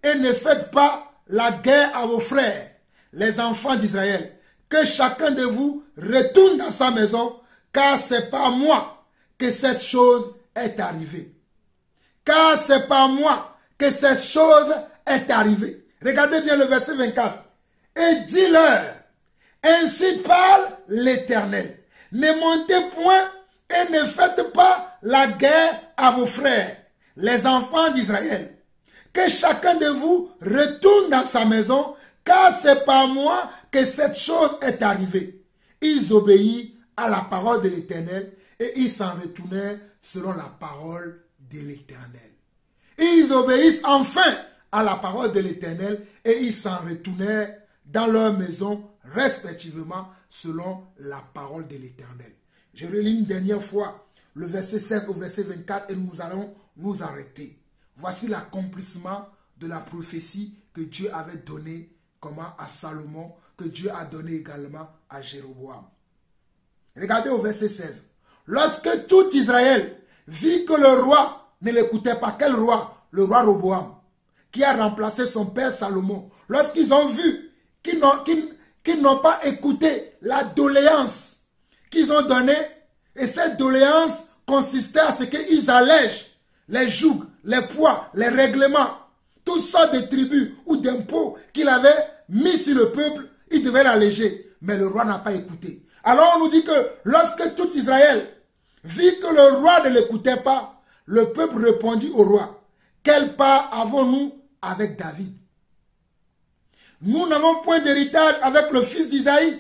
et ne faites pas la guerre à vos frères, les enfants d'Israël, que chacun de vous retourne dans sa maison, car c'est par moi que cette chose est arrivée. Car c'est par moi que cette chose est arrivée. Regardez bien le verset 24. Et dis-leur, ainsi parle l'Éternel. Ne montez point et ne faites pas la guerre à vos frères, les enfants d'Israël. Que chacun de vous retourne dans sa maison, car c'est par moi que cette chose est arrivée. Ils obéirent à la parole de l'Éternel et ils s'en retournèrent selon la parole de l'Éternel. Ils obéissent enfin à la parole de l'Éternel et ils s'en retournèrent dans leur maison respectivement selon la parole de l'Éternel. Je relis une dernière fois le verset 16 au verset 24 et nous allons nous arrêter. Voici l'accomplissement de la prophétie que Dieu avait donnée à Salomon, que Dieu a donné également à Jéroboam. Regardez au verset 16. Lorsque tout Israël vit que le roi ne l'écoutait pas, quel roi? Le roi Roboam, qui a remplacé son père Salomon. Lorsqu'ils ont vu qu'ils n'ont pas écouté la doléance qu'ils ont donnée, et cette doléance consistait à ce qu'ils allègent les jougs, les poids, les règlements, toutes sortes de tribus ou d'impôts qu'il avait mis sur le peuple, il devait l'alléger. Mais le roi n'a pas écouté. Alors on nous dit que lorsque tout Israël vit que le roi ne l'écoutait pas, le peuple répondit au roi, quelle part avons-nous avec David? Nous n'avons point d'héritage avec le fils d'Isaïe.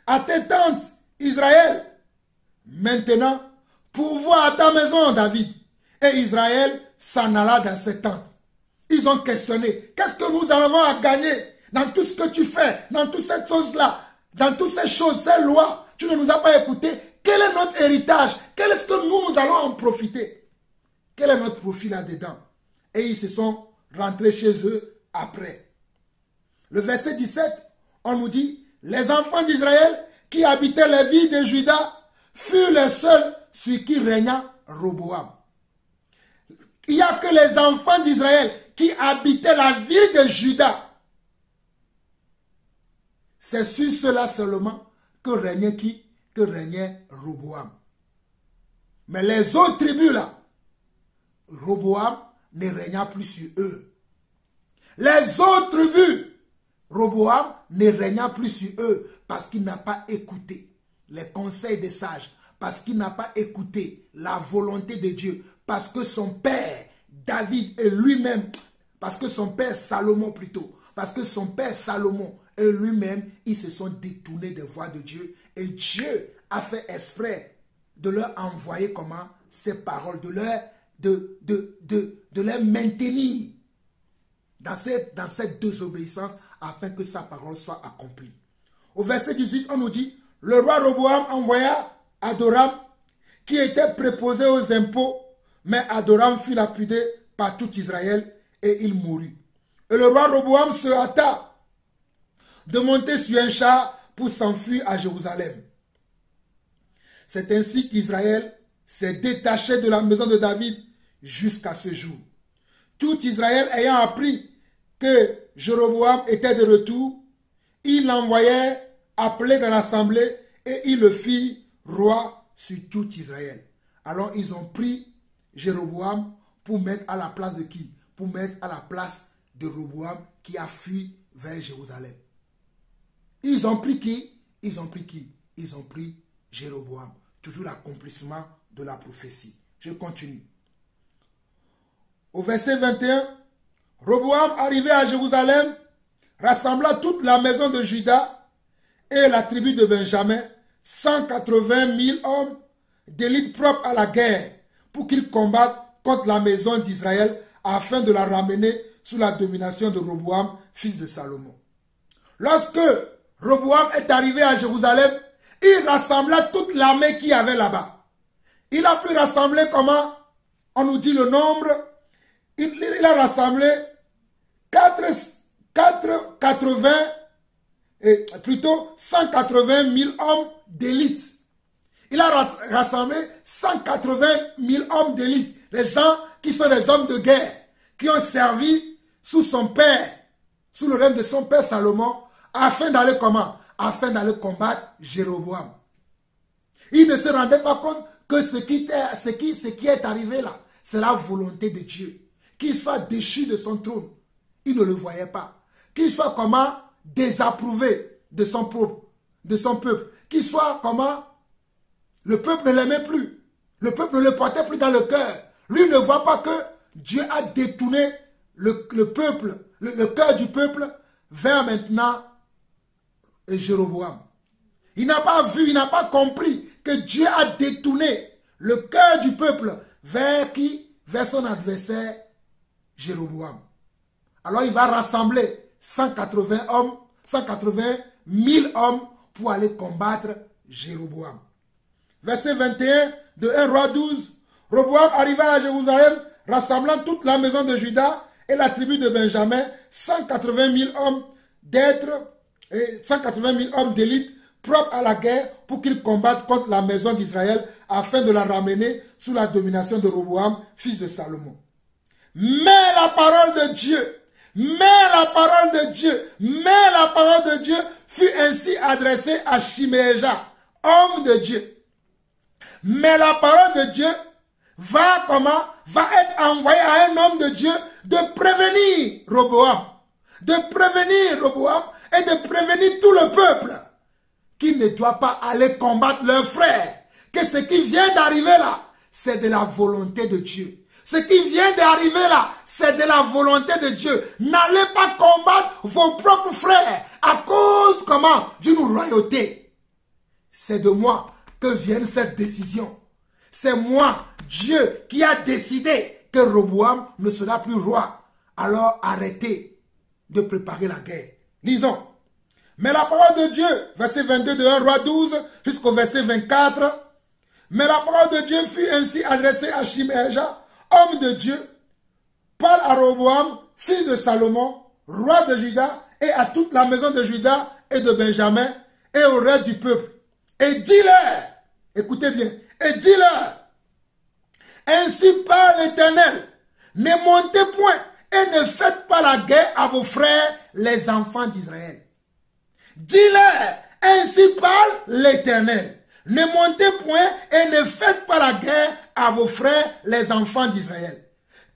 À tes tentes, Israël. Maintenant, pourvois à ta maison, David. Et Israël s'en alla dans ses tentes. Ils ont questionné, qu'est-ce que nous avons à gagner dans tout ce que tu fais, dans toutes ces choses-là, dans toutes ces choses, ces lois, tu ne nous as pas écoutés. Quel est notre héritage? Quel est-ce que nous allons en profiter? Quel est notre profit là-dedans? Et ils se sont rentrés chez eux après. Le verset 17, on nous dit, les enfants d'Israël qui habitaient les villes de Juda furent les seuls sur qui régna Roboam. Il n'y a que les enfants d'Israël qui habitaient la ville de Juda. C'est sur cela seulement que régnait qui? Que régnait Roboam. Mais les autres tribus là, Roboam ne régna plus sur eux. Les autres tribus, Roboam ne régna plus sur eux parce qu'il n'a pas écouté les conseils des sages, parce qu'il n'a pas écouté la volonté de Dieu, parce que son père David et lui-même, parce que son père Salomon plutôt, parce que son père Salomon et lui-même, ils se sont détournés des voies de Dieu et Dieu a fait exprès de leur envoyer comment? Ces paroles, de les maintenir dans cette désobéissance afin que sa parole soit accomplie. Au verset 18, on nous dit, le roi Roboam envoya Adoram qui était préposé aux impôts, mais Adoram fut lapidé par tout Israël et il mourut. Et le roi Roboam se hâta de monter sur un char pour s'enfuir à Jérusalem. C'est ainsi qu'Israël s'est détaché de la maison de David jusqu'à ce jour. Tout Israël ayant appris que Jéroboam était de retour, il l'envoyait appeler dans l'assemblée et il le fit roi sur tout Israël. Alors ils ont pris Jéroboam pour mettre à la place de qui? Pour mettre à la place de Roboam qui a fui vers Jérusalem. Ils ont pris qui? Ils ont pris qui? Ils ont pris Jéroboam. Toujours l'accomplissement de la prophétie. Je continue. Au verset 21, Roboam arrivé à Jérusalem, rassembla toute la maison de Juda et la tribu de Benjamin, 180 000 hommes d'élite propre à la guerre, pour qu'ils combattent contre la maison d'Israël afin de la ramener sous la domination de Roboam, fils de Salomon. Lorsque Roboam est arrivé à Jérusalem, il rassembla toute l'armée qu'il y avait là-bas. Il a pu rassembler comment? On nous dit le nombre. Il a rassemblé 180 000 hommes d'élite. Il a rassemblé 180 000 hommes d'élite. Les gens qui sont des hommes de guerre, qui ont servi sous son père, sous le règne de son père Salomon, afin d'aller comment? Afin d'aller combattre Jéroboam. Il ne se rendait pas compte que ce qui est arrivé là, c'est la volonté de Dieu. Qu'il soit déchu de son trône. Il ne le voyait pas. Qu'il soit comment? Désapprouvé de son peuple. Qu'il soit comment? Le peuple ne l'aimait plus. Le peuple ne le portait plus dans le cœur. Lui ne voit pas que Dieu a détourné le peuple, le cœur du peuple vers maintenant Jéroboam. Il n'a pas vu, il n'a pas compris que Dieu a détourné le cœur du peuple vers qui? Vers son adversaire Jéroboam. Alors il va rassembler 180 000 hommes pour aller combattre Jéroboam. Verset 21 de 1 Roi 12. Roboam arriva à Jérusalem, rassemblant toute la maison de Juda et la tribu de Benjamin, 180 000 hommes d'élite propres à la guerre pour qu'ils combattent contre la maison d'Israël afin de la ramener sous la domination de Roboam, fils de Salomon. Mais la parole de Dieu fut ainsi adressée à Shiméja, homme de Dieu. Mais la parole de Dieu va être envoyée à un homme de Dieu de prévenir Roboam. De prévenir Roboam et de prévenir tout le peuple qu'il ne doit pas aller combattre leurs frères. Que ce qui vient d'arriver là, c'est de la volonté de Dieu. Ce qui vient d'arriver là, c'est de la volonté de Dieu. N'allez pas combattre vos propres frères à cause comment? D'une royauté. C'est de moi que vient cette décision. C'est moi, Dieu, qui a décidé que Roboam ne sera plus roi. Alors arrêtez de préparer la guerre. Lisons. Mais la parole de Dieu, verset 22 de 1 Roi 12 jusqu'au verset 24. Mais la parole de Dieu fut ainsi adressée à Shiméja, homme de Dieu, parle à Roboam, fils de Salomon, roi de Juda, et à toute la maison de Juda et de Benjamin, et au reste du peuple. Et dis-leur, écoutez bien, et dis-leur, ainsi parle l'Éternel, ne montez point et ne faites pas la guerre à vos frères, les enfants d'Israël. Dis-leur, ainsi parle l'Éternel. Ne montez point et ne faites pas la guerre à vos frères, les enfants d'Israël.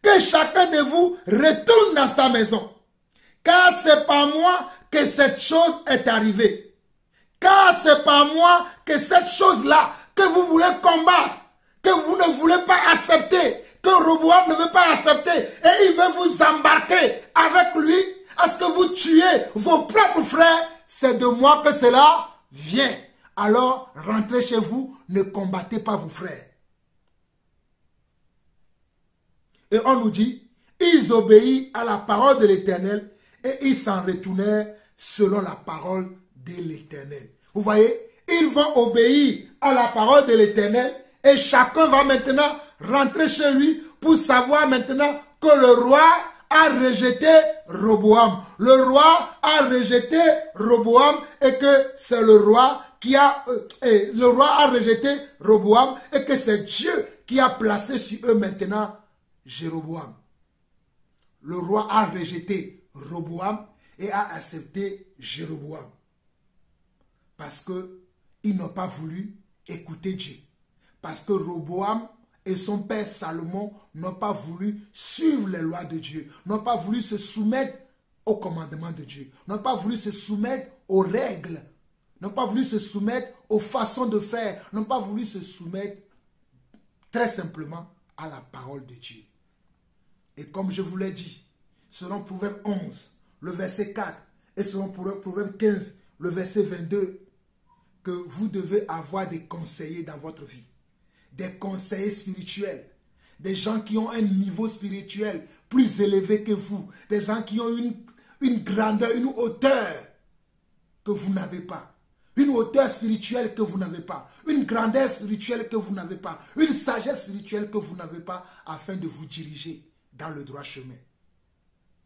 Que chacun de vous retourne dans sa maison. Car c'est par moi que cette chose est arrivée. Car c'est par moi que cette chose-là que vous voulez combattre, que vous ne voulez pas accepter, que Roboam ne veut pas accepter, et il veut vous embarquer avec lui, à ce que vous tuez vos propres frères, c'est de moi que cela vient. Alors, rentrez chez vous, ne combattez pas vos frères. Et on nous dit, ils obéissent à la parole de l'Éternel et ils s'en retournèrent selon la parole de l'Éternel. Vous voyez, ils vont obéir à la parole de l'Éternel et chacun va maintenant rentrer chez lui pour savoir maintenant que le roi a rejeté Roboam. Le roi a rejeté Roboam et que c'est le roi qui a... le roi a rejeté Roboam et que c'est Dieu qui a placé sur eux maintenant Jéroboam. Le roi a rejeté Roboam et a accepté Jéroboam. Parce qu'ils n'ont pas voulu écouter Dieu. Parce que Roboam et son père Salomon n'ont pas voulu suivre les lois de Dieu, n'ont pas voulu se soumettre aux commandements de Dieu, n'ont pas voulu se soumettre aux règles, n'ont pas voulu se soumettre aux façons de faire, n'ont pas voulu se soumettre très simplement à la parole de Dieu. Et comme je vous l'ai dit, selon Proverbe 11, le verset 4, et selon Proverbe 15, le verset 22, que vous devez avoir des conseillers dans votre vie. Des conseillers spirituels, des gens qui ont un niveau spirituel plus élevé que vous, des gens qui ont une grandeur, une hauteur que vous n'avez pas, une hauteur spirituelle que vous n'avez pas, une grandeur spirituelle que vous n'avez pas, une sagesse spirituelle que vous n'avez pas, afin de vous diriger dans le droit chemin.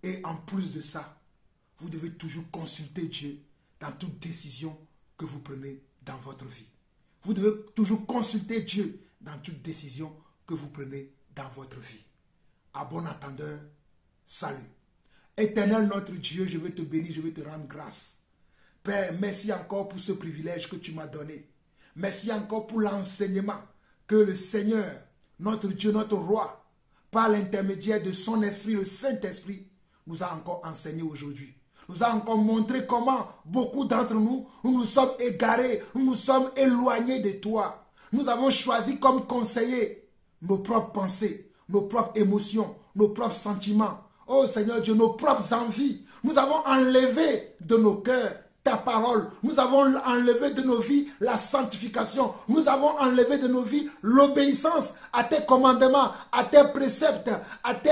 Et en plus de ça, vous devez toujours consulter Dieu dans toute décision que vous prenez dans votre vie. Vous devez toujours consulter Dieu dans toute décision que vous prenez dans votre vie. À bon entendeur, salut. Éternel notre Dieu, je vais te bénir, je vais te rendre grâce. Père, merci encore pour ce privilège que tu m'as donné. Merci encore pour l'enseignement que le Seigneur, notre Dieu, notre Roi, par l'intermédiaire de son Esprit, le Saint-Esprit, nous a encore enseigné aujourd'hui. Nous a encore montré comment beaucoup d'entre nous, nous nous sommes égarés, nous nous sommes éloignés de toi. Nous avons choisi comme conseiller nos propres pensées, nos propres émotions, nos propres sentiments. Oh Seigneur Dieu, nos propres envies. Nous avons enlevé de nos cœurs ta parole. Nous avons enlevé de nos vies la sanctification. Nous avons enlevé de nos vies l'obéissance à tes commandements, à tes préceptes, à tes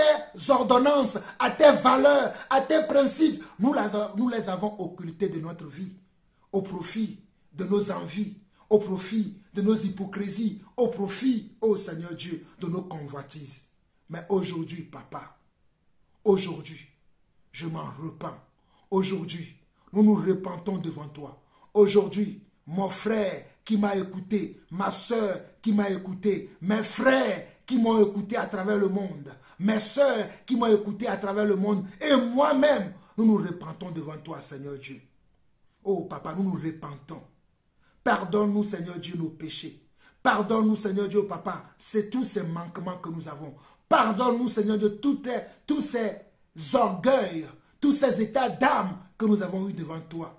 ordonnances, à tes valeurs, à tes principes. Nous les avons occultés de notre vie au profit de nos envies, au profit de nos hypocrisies, au profit, ô Seigneur Dieu, de nos convoitises. Mais aujourd'hui, Papa, aujourd'hui, je m'en repens. Aujourd'hui, nous nous repentons devant toi. Aujourd'hui, mon frère qui m'a écouté, ma soeur qui m'a écouté, mes frères qui m'ont écouté à travers le monde, mes soeurs qui m'ont écouté à travers le monde, et moi-même, nous nous repentons devant toi, Seigneur Dieu. Oh Papa, nous nous repentons. Pardonne-nous, Seigneur Dieu, nos péchés. Pardonne-nous, Seigneur Dieu, Papa, c'est tous ces manquements que nous avons. Pardonne-nous, Seigneur Dieu, tous ces orgueils, tous ces états d'âme que nous avons eu devant toi.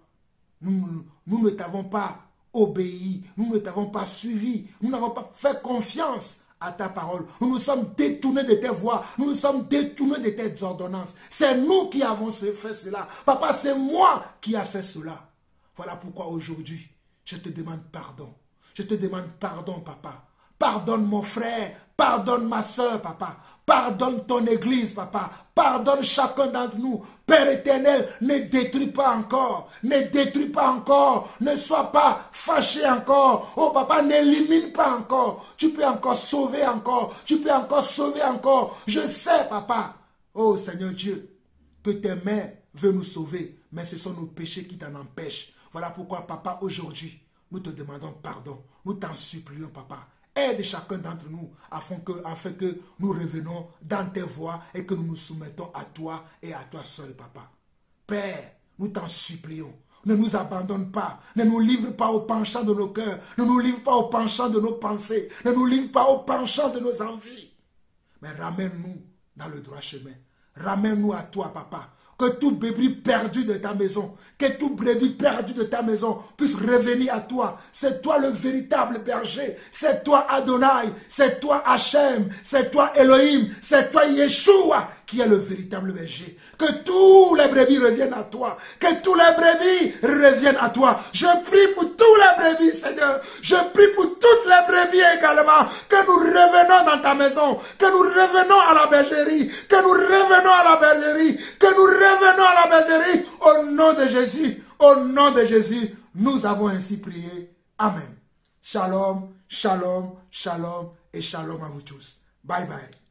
Nous ne t'avons pas obéi, nous ne t'avons pas suivi, nous n'avons pas fait confiance à ta parole. Nous nous sommes détournés de tes voies, nous nous sommes détournés de tes ordonnances. C'est nous qui avons fait cela. Papa, c'est moi qui ai fait cela. Voilà pourquoi aujourd'hui, je te demande pardon. Je te demande pardon, Papa. Pardonne mon frère, pardonne ma soeur, Papa. Pardonne ton église, Papa. Pardonne chacun d'entre nous. Père éternel, ne détruis pas encore. Ne détruis pas encore. Ne sois pas fâché encore. Oh Papa, n'élimine pas encore. Tu peux encore sauver encore. Tu peux encore sauver encore. Je sais, Papa. Oh Seigneur Dieu, que tes mains veulent nous sauver. Mais ce sont nos péchés qui t'en empêchent. Voilà pourquoi, Papa, aujourd'hui, nous te demandons pardon. Nous t'en supplions, Papa. Aide chacun d'entre nous afin que nous revenons dans tes voies et que nous nous soumettons à toi et à toi seul, Papa. Père, nous t'en supplions. Ne nous abandonne pas. Ne nous livre pas au penchant de nos cœurs. Ne nous livre pas au penchant de nos pensées. Ne nous livre pas au penchant de nos envies. Mais ramène-nous dans le droit chemin. Ramène-nous à toi, Papa. Que tout bébé perdu de ta maison, que tout brebis perdu de ta maison puisse revenir à toi. C'est toi le véritable berger. C'est toi Adonai. C'est toi Hachem. C'est toi Elohim. C'est toi Yeshua qui est le véritable berger. Que tous les brebis reviennent à toi. Que tous les brebis reviennent à toi. Je prie pour tous les brebis, Seigneur. Je prie pour toutes les brebis également. Que nous revenons dans ta maison. Que nous revenons à la bergerie. Que nous revenons à la bergerie. Que nous revenons à la bergerie. Au nom de Jésus. Au nom de Jésus. Nous avons ainsi prié. Amen. Shalom, shalom, shalom et shalom à vous tous. Bye bye.